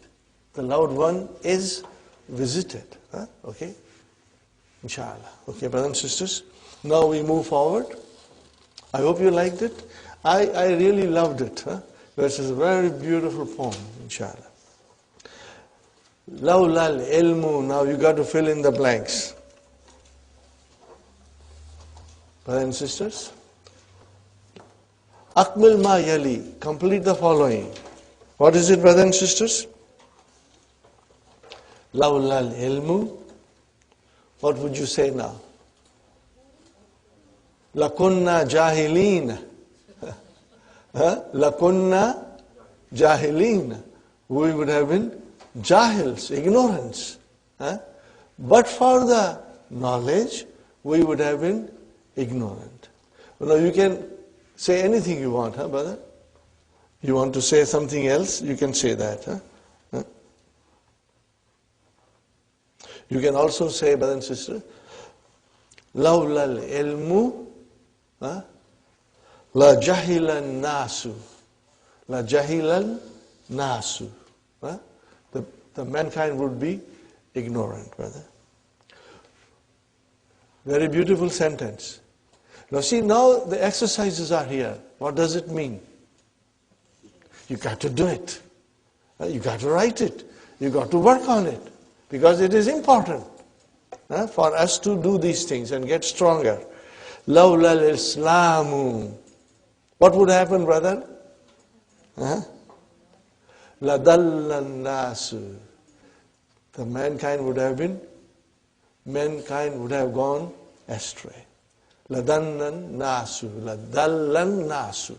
The loved one is visited. Okay? Inshallah. Okay, brothers and sisters. Now we move forward. I hope you liked it. I really loved it. This is a very beautiful poem, inshallah. Lawla al-ilmu. Now you got to fill in the blanks. Brothers and sisters. Akmil ma yali. Complete the following. What is it, brothers and sisters? Lawla al-ilmu. What would you say now? Lakunna jahilin. Lakunna jahilin. We would have been jahils, ignorance. But for the knowledge, we would have been ignorant. Now you can say anything you want, brother? You want to say something else, you can say that. You can also say, brother and sister, Lawla al-ilmu la jahilan nasu. La jahilan nasu. The mankind would be ignorant, brother. Very beautiful sentence. Now see, now the exercises are here. What does it mean? You got to do it. You got to write it. You got to work on it. Because it is important for us to do these things and get stronger. Lawla al-islamu. What would happen, brother? La dallan nasu. The mankind would have gone astray. La dallan nasu. La dallan nasu.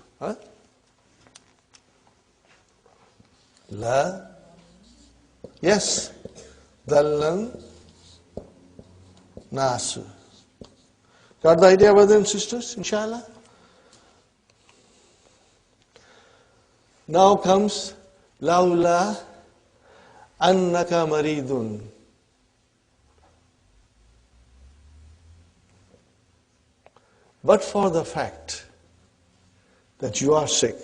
Yes. Dallan nasu. Got the idea, brothers and sisters, inshallah? Now comes Lawla annaka maridun. But for the fact that you are sick,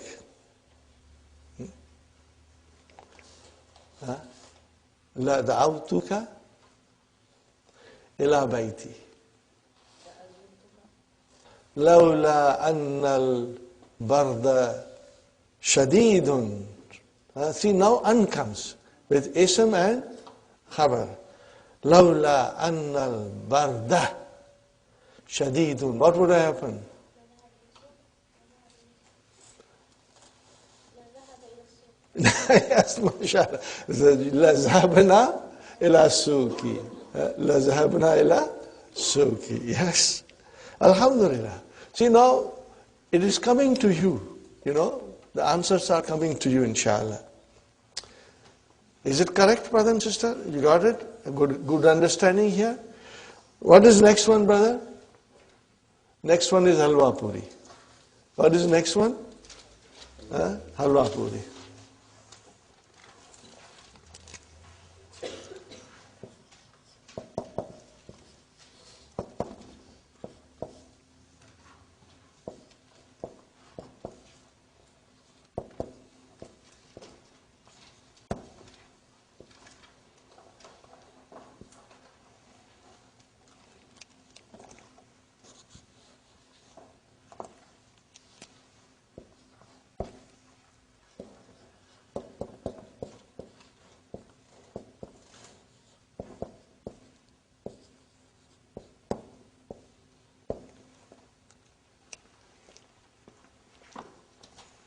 la da'awtuka ila bayti. Lawla anna al-barda shadidun. See, now an comes with ism and khabar. Lawla anna al-barda shadidun. What would have happened? Yes, mashallah. لَذْهَبْنَا إِلَى السُّوقِ لَذْهَبْنَا إِلَى السُّوقِ. Yes. Alhamdulillah. See, now it is coming to you. You know, the answers are coming to you, inshallah. Is it correct, brother and sister? You got it? A good understanding here? What is next one, brother? Next one is halwa puri. What is next one? Halwa puri.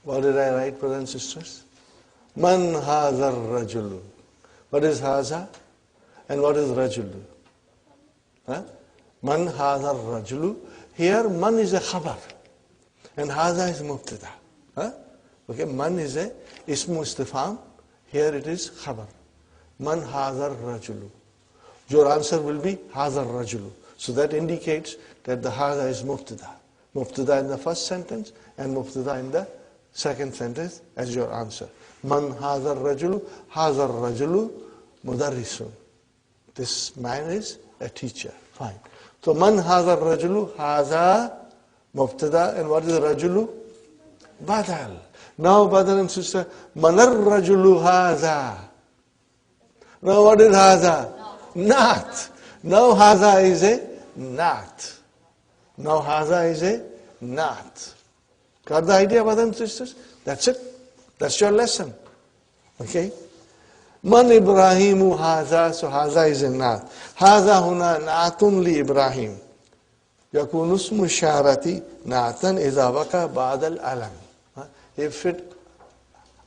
What did I write, brothers and sisters? Man hadha rajulu. What is haza? And what is rajulu? Man hadha rajulu. Here, man is a khabar. And haza is mubtada. Okay, man is a ismu istifham. Here it is khabar. Man hadha rajulu. Your answer will be hadha rajulu. So that indicates that the haza is mubtada. Mubtada in the first sentence and mubtada in the second sentence as your answer. Man hadha rajulu, hadha rajulu mudarrisun. This man is a teacher. Fine. So man hadha rajulu, hadha mubtada, and what is rajulu? Badal. Now, brother and sister, manar rajulu hadha. Now what is hadha? Not. Now hadha is a not. Now hadha is a not. Got the idea, brothers and sisters? That's it. That's your lesson. Okay? Man Ibrahimu haza, so haza is a naat. Haza huna naatun li Ibrahim. Yakun usmu sharati naatan idha waka ba'd al-alam. If it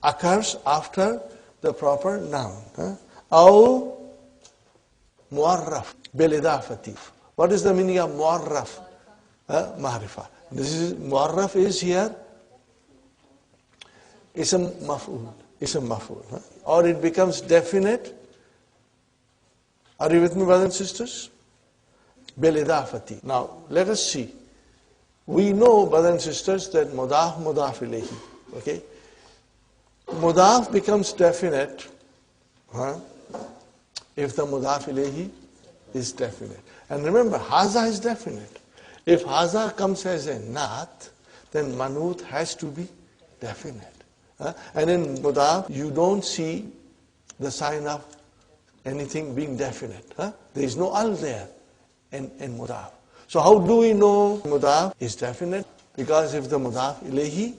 occurs after the proper noun. Aw muarraf bil idafati. What is the meaning of muarraf? Ma'rifah. This is mu'arraf is here ism maf'ul, or it becomes definite. Are you with me, brothers and sisters? Bil idafati. Now let us see. We know, brothers and sisters, that mudaf ilayhi. Okay, mudaf becomes definite if the mudaf ilayhi is definite. And remember, haza is definite. If haza comes as a naat, then manut has to be definite. And in mudaf, you don't see the sign of anything being definite. There is no al there in mudaf. So how do we know mudaf is definite? Because if the mudaf ilayhi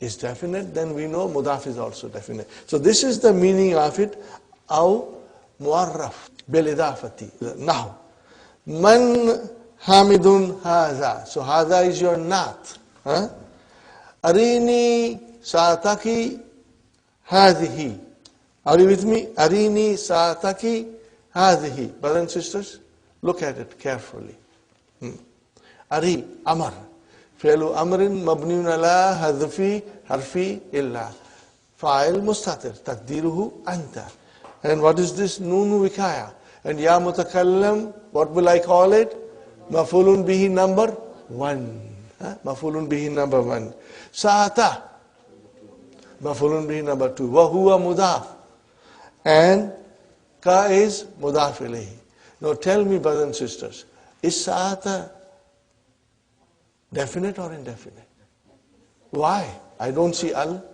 is definite, then we know mudaf is also definite. So this is the meaning of it. Aw muarraf bil idafati. Now, man Hamidun haza. So haza is your naat. Arini saataki hadhihi. Are you with me? Arini saataki hadhihi. Brothers and sisters, look at it carefully. Ari, amar. Fi'lu amrin mabniun ala hadfi harfi illa. Fa'il mustatir. Taqdiruhu anta. And what is this? Nunu wikaya. And ya mutakallam, what will I call it? Mafulun bihi number 1. Mafulun bihi number 1. Saata. Mafulun bihi number 2. Wa huwa mudaf. And ka is mudaf ilayhi. Now tell me, brothers and sisters, is saata definite or indefinite? Why? I don't see al.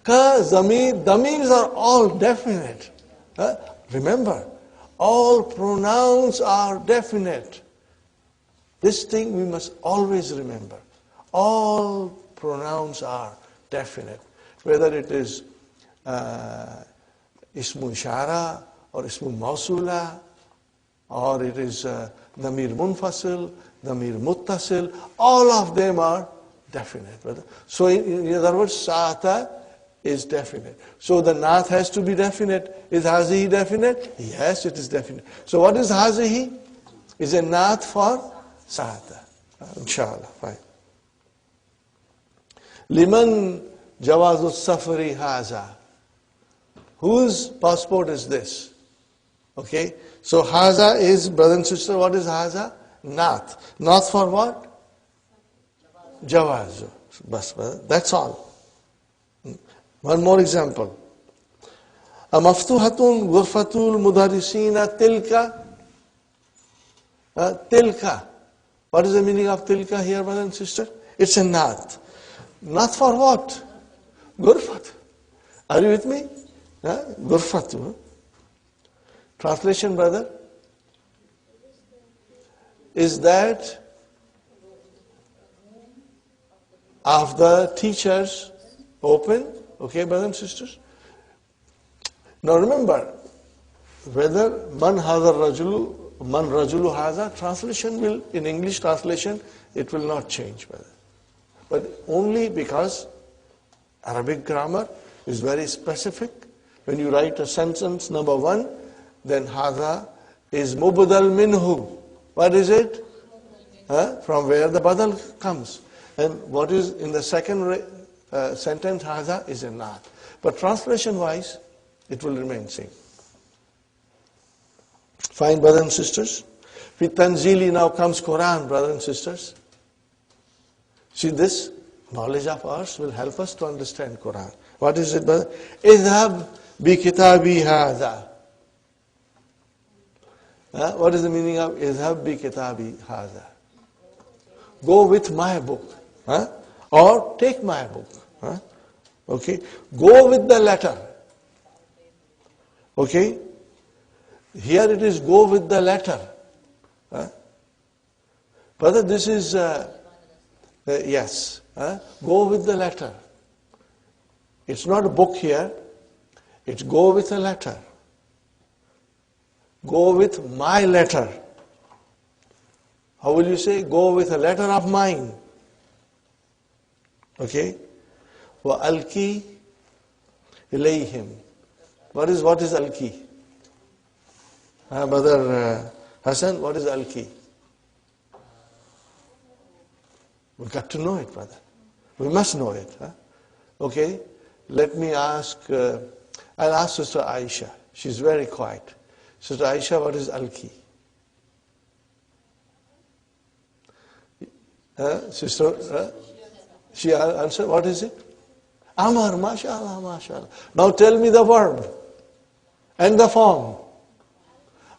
Ka, zamir, damirs are all definite. Remember, All pronouns are definite. This thing we must always remember. All pronouns are definite. Whether it is ismu ishara or ismu mausula, or it is damir munfasil, damir muttasil, all of them are definite. So in other words, sa'ata is definite. So the nath has to be definite. Is hazihi definite? Yes, it is definite. So what is hazihi? Is a nath for sa'ata. Inshallah, fine. Liman jawazu safari haza. Whose passport is this? Okay, so haza is, brother and sister, what is haza? Nath. Nath for what? Jawazu. Bas, that's all. One more example. Maftuhatun ghurfatul mudarisina tilka. Tilka. What is the meaning of tilka here, brother and sister? It's a nath. Nath for what? Ghurfat. Are you with me? Ghurfatu. Translation, brother, is that of the teachers open. Okay, brothers and sisters? Now remember, whether man rajulu haza, translation will, in English translation, it will not change, brother. But only because Arabic grammar is very specific. When you write a sentence number 1, then haza is mubdal minhu. What is it? From where the badal comes. And what is in the second sentence, haza is a nath. But translation wise, it will remain same. Fine, brothers and sisters. With Tanzili now comes Quran, brothers and sisters. See, this knowledge of ours will help us to understand Quran. What is it, brother? Idhab bi kitabi hadha. What is the meaning of idhab bi kitabi hadha? Go with my book. Or take my book. Okay? Go with the letter. Okay? Here it is go with the letter. Brother, this is, yes. Go with the letter. It's not a book here. It's go with a letter. Go with my letter. How will you say? Go with a letter of mine. Okay? وَأَلْكِي إِلَيْهِمْ. What is alki? Brother Hassan, what is alki? We've got to know it, brother. We must know it. Okay? Let me ask, I'll ask Sister Aisha. She's very quiet. Sister Aisha, what is alki? Sister, she answered, what is it? Amar, mashallah, mashallah. Now tell me the verb and the form.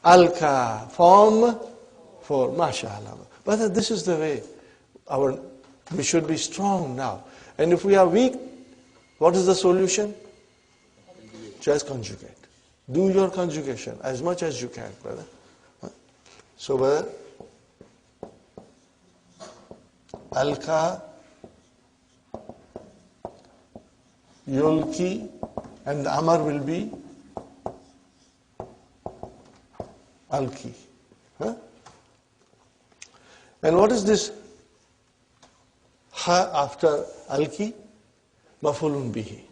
Alka, form for mashallah. But this is the way we should be strong now. And if we are weak, what is the solution? Just conjugate. Do your conjugation as much as you can, brother. So, brother, alka, yulki, and the amar will be alki. And what is this ha after alki? Mafulun bihi.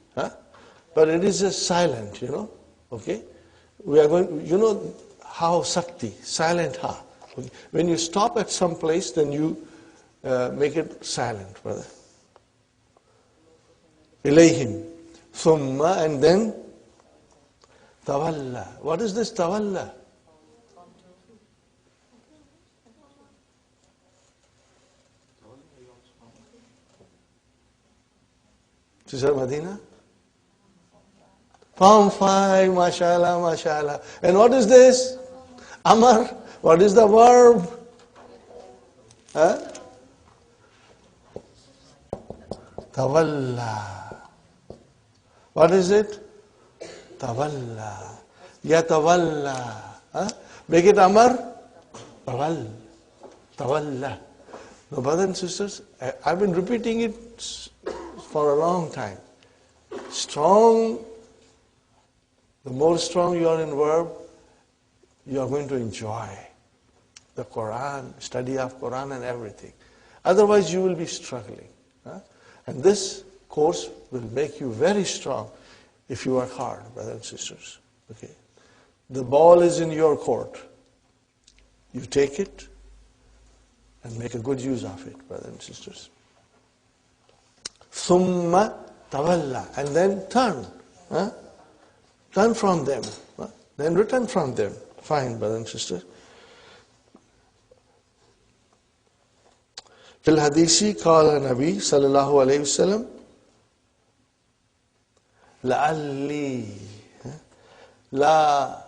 But it is a silent, Okay? We are going, how sakti, silent ha. Okay? When you stop at some place, then you make it silent, brother. Ilayhim. Thumma, and then tawalla. What is this tawalla? Sister Madina? Form 5, mashallah, mashallah. And what is this? Amar. What is the verb? Tawalla. What is it? Tawalla. Yatawalla. Huh? Make it Amar, Tawal, Tawalla. Now, brothers and sisters, I've been repeating it for a long time. Strong, the more strong you are in verb, you are going to enjoy the Quran, study of Quran and everything. Otherwise, you will be struggling. Huh? And this course will make you very strong if you work hard, brothers and sisters. Okay. The ball is in your court. You take it and make a good use of it, brothers and sisters. Summa tawalla, and then turn. Huh? Turn from them. Huh? Then return from them. Fine, brothers and sisters. في الحديث قال النبي صلى الله عليه وسلم لعلي لا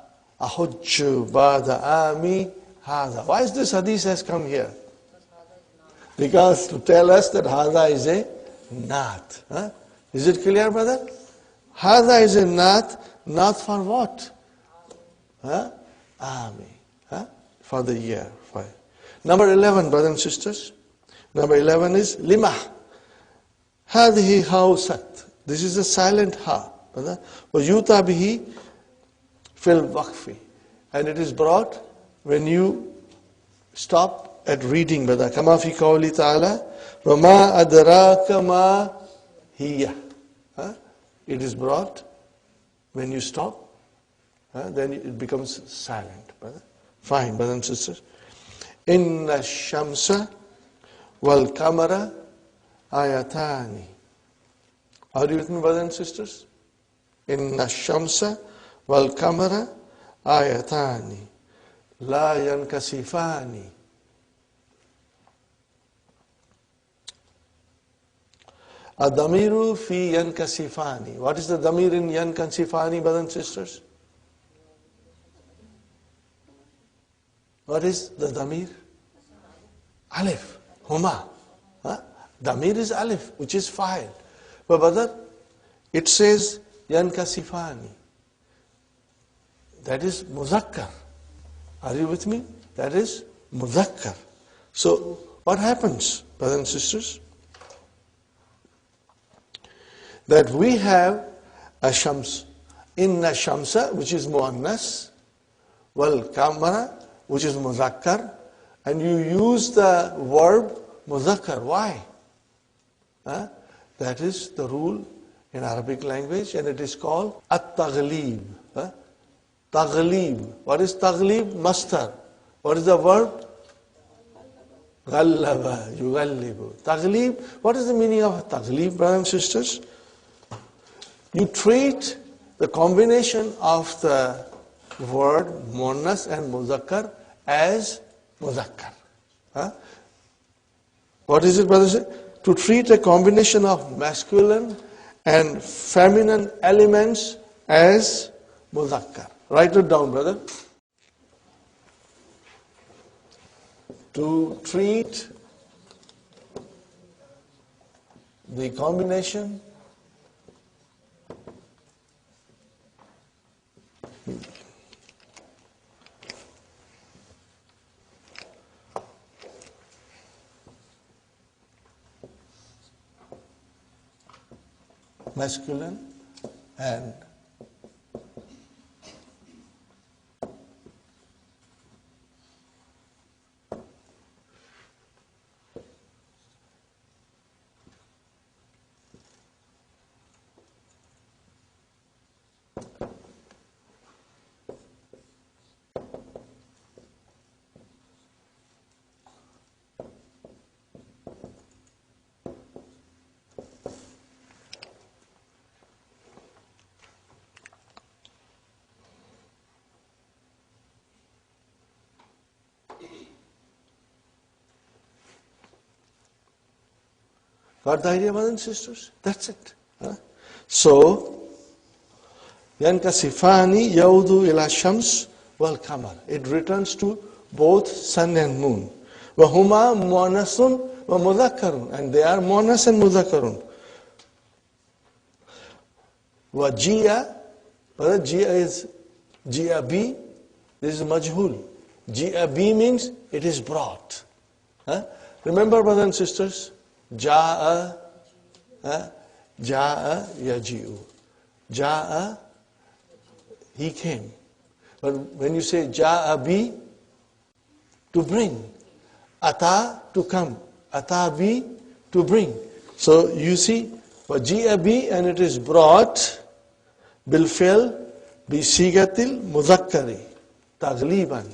أحج بعد عامي هذا. Why is this hadith has come here? Because to tell us that hada is a naat. Huh? Is it clear, brother? Hada is a naat for what? Huh? Ami. Huh? For the year. Fine. Number 11, brothers and sisters. Number 11 is lima. Hadhi hausat. This is a silent ha. Wajuta bihi fil waqfi. And it is brought when you stop at reading. Kama fi qawli ta'ala. Wama adraka ma hiya. It is brought when you stop. Then it becomes silent. Fine, brothers and sisters. Inna shamsa wal kamara ayatani. Are you with me, brothers and sisters? Inna shamsa wal kamara ayatani la yankasifani. Adamiru fi yankasifani. What is the damir in yankasifani, brothers and sisters? What is the damir? Alif. Huma. Damir is alif, which is fa'il. But brother, it says yankasifani. That is muzakkar. Are you with me? That is muzakkar. So what happens, brothers and sisters? That we have a shams. Inna shamsa, which is muannas, wal kamara, which is muzakkar, and you use the verb muzakkar. Why? That is the rule in Arabic language, and it is called at-taghlib. Taghlib. What is taghlib? Mastar. What is the verb? Ghallaba, yughallibu. Taghlib. What is the meaning of taghlib, brothers and sisters? You treat the combination of the word muannas and muzakkar as muzakkar. What is it, brothers? To treat a combination of masculine and feminine elements as muzakkar. Write it down, brother. To treat the combination masculine and got the idea, brothers and sisters? That's it. So, yankasifani yaudu ila shams wal kamar. It returns to both sun and moon. Wahuma muannasun wa mudhakkarun. And they are muannas and mudhakkarun. Wa jia, brother, jia is jia bi This is majhul. Be means it is brought. Huh? Remember, brothers and sisters, ja'a, ja'a yaji'u. Ja'a, he came. But when you say ja'a bi, to bring. Ata, to come. Ata bi, to bring. So you see, ji'a bi, and it is brought, bil fi'l, bi sigatil muzakkari, tagliban.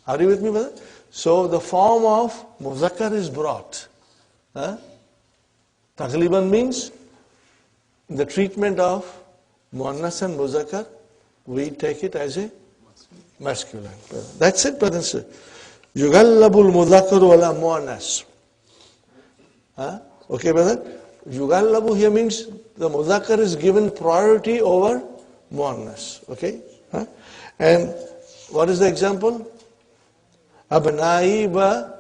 Are you with me, brother? So the form of muzakkar is brought. Tagliban means the treatment of muannas and muzakkar, we take it as a masculine. That's it, brothers and sisters. Yugallabul muzakkar wala muannas. Okay, brother? Yugallabu here means the muzakkar is given priority over muannas. Okay? And what is the example? Abnai wa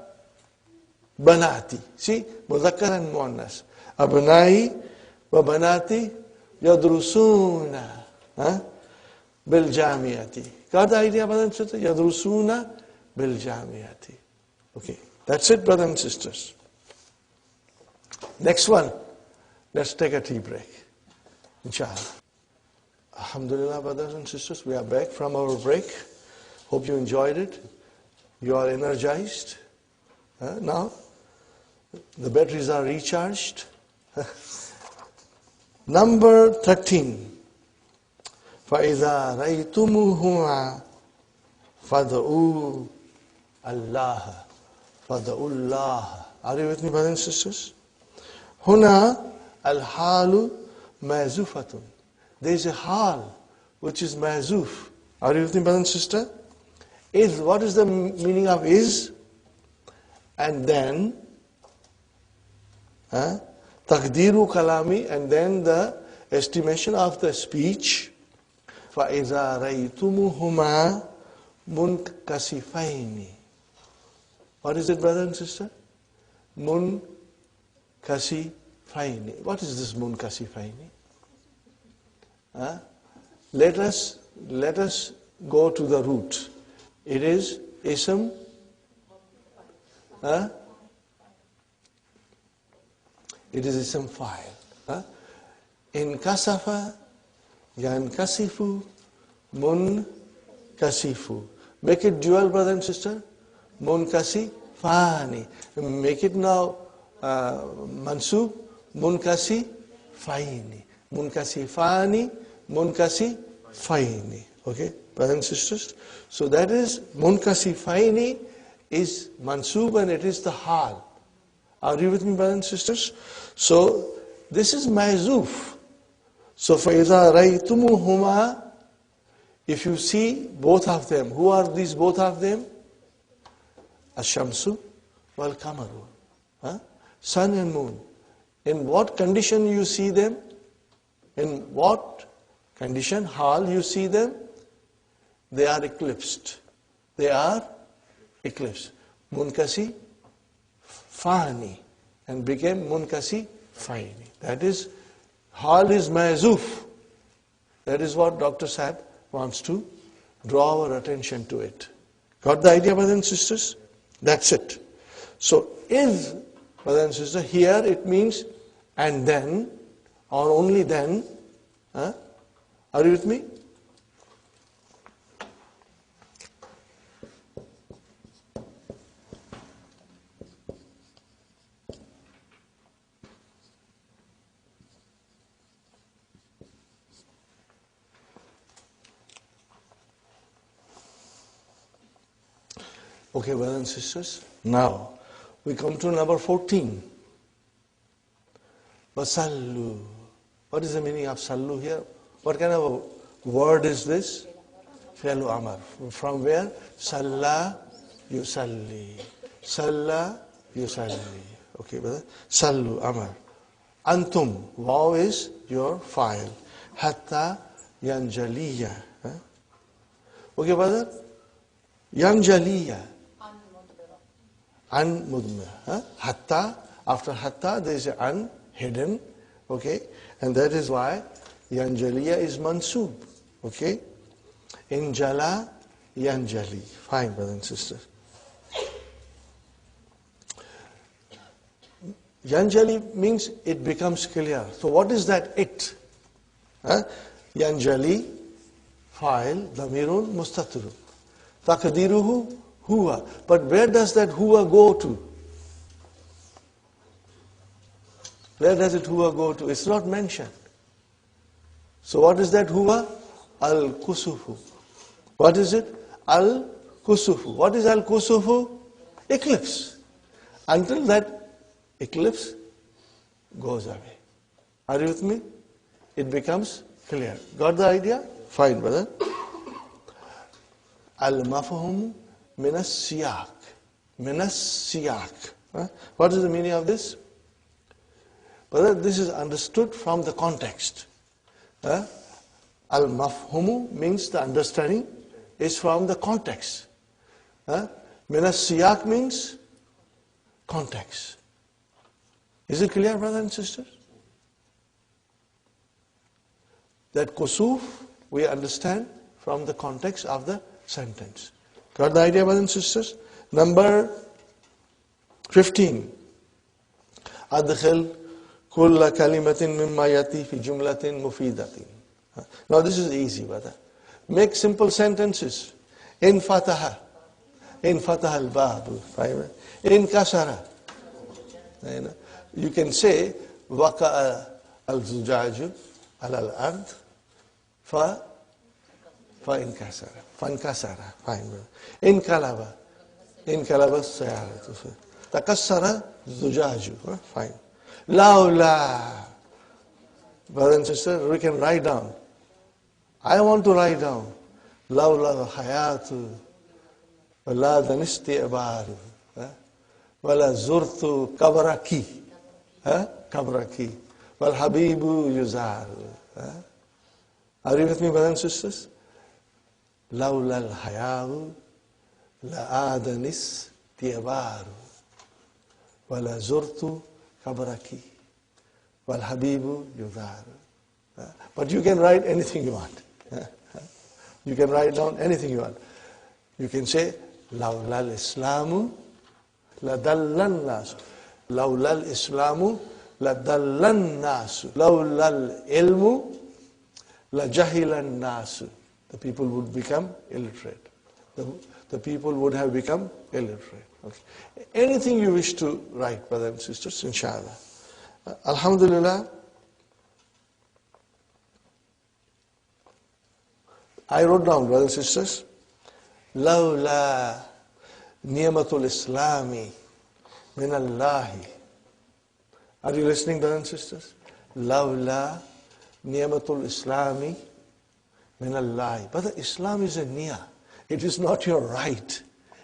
banati. See, muzakkar and muannas. Abnai wa banati yadrusuna bil jamiati. Got the idea, brothers and sisters? Yadrusuna bil jamiati. Okay, that's it, brothers and sisters. Next one. Let's take a tea break. Inshallah. Alhamdulillah, brothers and sisters, we are back from our break. Hope you enjoyed it. You are energized. Now, the batteries are recharged. Number 13. فَإِذَا رَيْتُمُوهُمَا فَادْعُوا اللَّهَ فَادْعُوا اللَّهَ. Are you with me, brothers and sisters? هُنَا الْحَالُ مَازُفَةٌ. There is a hal which is mazuf. Are you with me, brother and sister? Is, what is the meaning of is? And then taqdeeru kalami, and then the estimation of the speech. فَإِذَا رَيْتُمُهُمَا مُنْكَسِفَيْنِ. What is it, brother and sister? Munkasifaini. What is this munkasifaini? Let us go to the root. It is ism. It is ism fa'il. In kasafa, yankasifu, munkasifu. Make it dual, brother and sister. Munkasifani. Make it now mansub. Munkasifaini. Munkasifani, munkasifaini. Okay, brothers and sisters. So that is munkasifaini is mansub and it is the hal. Are you with me, brothers and sisters? So this is mazuf. So فَإِذَا رَيْتُمُهُمَا, if you see both of them, who are these both of them? Ash-shamsu wal-kamaru. Sun and moon. In what condition you see them? In what condition, hal, you see them? They are eclipsed. They are eclipsed. Munkasi fani, and became munkasi faini. That is, hal is mazuf. That is what Dr. Saab wants to draw our attention to it. Got the idea, brothers and sisters? That's it. So, is, brothers and sisters, here it means and then, or only then. Are you with me? Okay, brothers and sisters. Now, we come to number 14. Wasallu. What is the meaning of sallu here? What kind of a word is this? Fi'lu amar. From where? Salla yusalli. Salla yusalli. Okay, brother. Sallu amar. Antum. Waw is your file. Hatta yanjaliya. Okay, brother. Yanjaliya. An-mudmira. Hatta. After hatta there is an, hidden. Okay. And that is why Yanjaliya is mansub. Okay? In Jala, Yanjali. Fine, brothers and sisters. Yanjali means it becomes clear. So what is that it? Yanjali, fa'il, damirun, mustatirun. Taqdiruhu, huwa. But where does that huwa go to? Where does it huwa go to? It's not mentioned. So what is that huwa? Al-kusufu. What is it? Al-kusufu. What is al-kusufu? Eclipse. Until that eclipse goes away. Are you with me? It becomes clear. Got the idea? Fine, brother. Al-mafhum minas siyak. Minas siyak. What is the meaning of this? Brother, this is understood from the context. Al-mafhumu means the understanding is from the context. Minas siyak means context. Is it clear, brothers and sisters? That kusuf we understand from the context of the sentence. Got the idea, brothers and sisters? Number 15. Adkhil kulla kalimatin mimma yati fi jumlatin mufidatin. Now this is easy, brother. Make simple sentences. In fataha. In fataha al-babu. In kasara. You can say waqa'a al-zujaju al-ard fa in kasara. Fa in kasara. Fine. In kalaba. In kalaba sayaratu. Takassara zujaju. Fine. Laula. Brothers and sisters, we can write down. I want to write down. Laula hayatu. Wala danisti abaru. Wala zurtu kabaraki. Kabaraki. Wal habibu yuzaru. Are you with me, brothers and sisters? Laula al-hayahu la adanis tiabaru. Wala zurtu kabaraki. Wal habibu yuzaru. But you can write anything you want. You can write down anything you want. You can say, Laula al-islamu la dallan nasu. Laula al-islamu la dallan nasu. Laula al-ilmu la jahilan nasu. The people would become illiterate. The people would have become illiterate. Okay. Anything you wish to write, brothers and sisters, inshallah. Alhamdulillah. I wrote down, brothers and sisters, Lawla ni'matul islami min Allahi. Are you listening, brothers and sisters? Lawla ni'matul islami min Allahi. Brother, Islam is a ni'mah. It is not your right.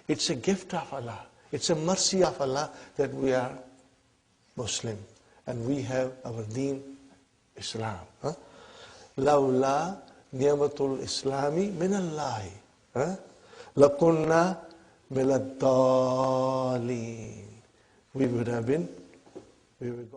It's a gift of Allah. It's a mercy of Allah that we are Muslim. And we have our deen, Islam. Lawla ni'matul islami min Allahi. Lakunna miladhalin. We would have been, we would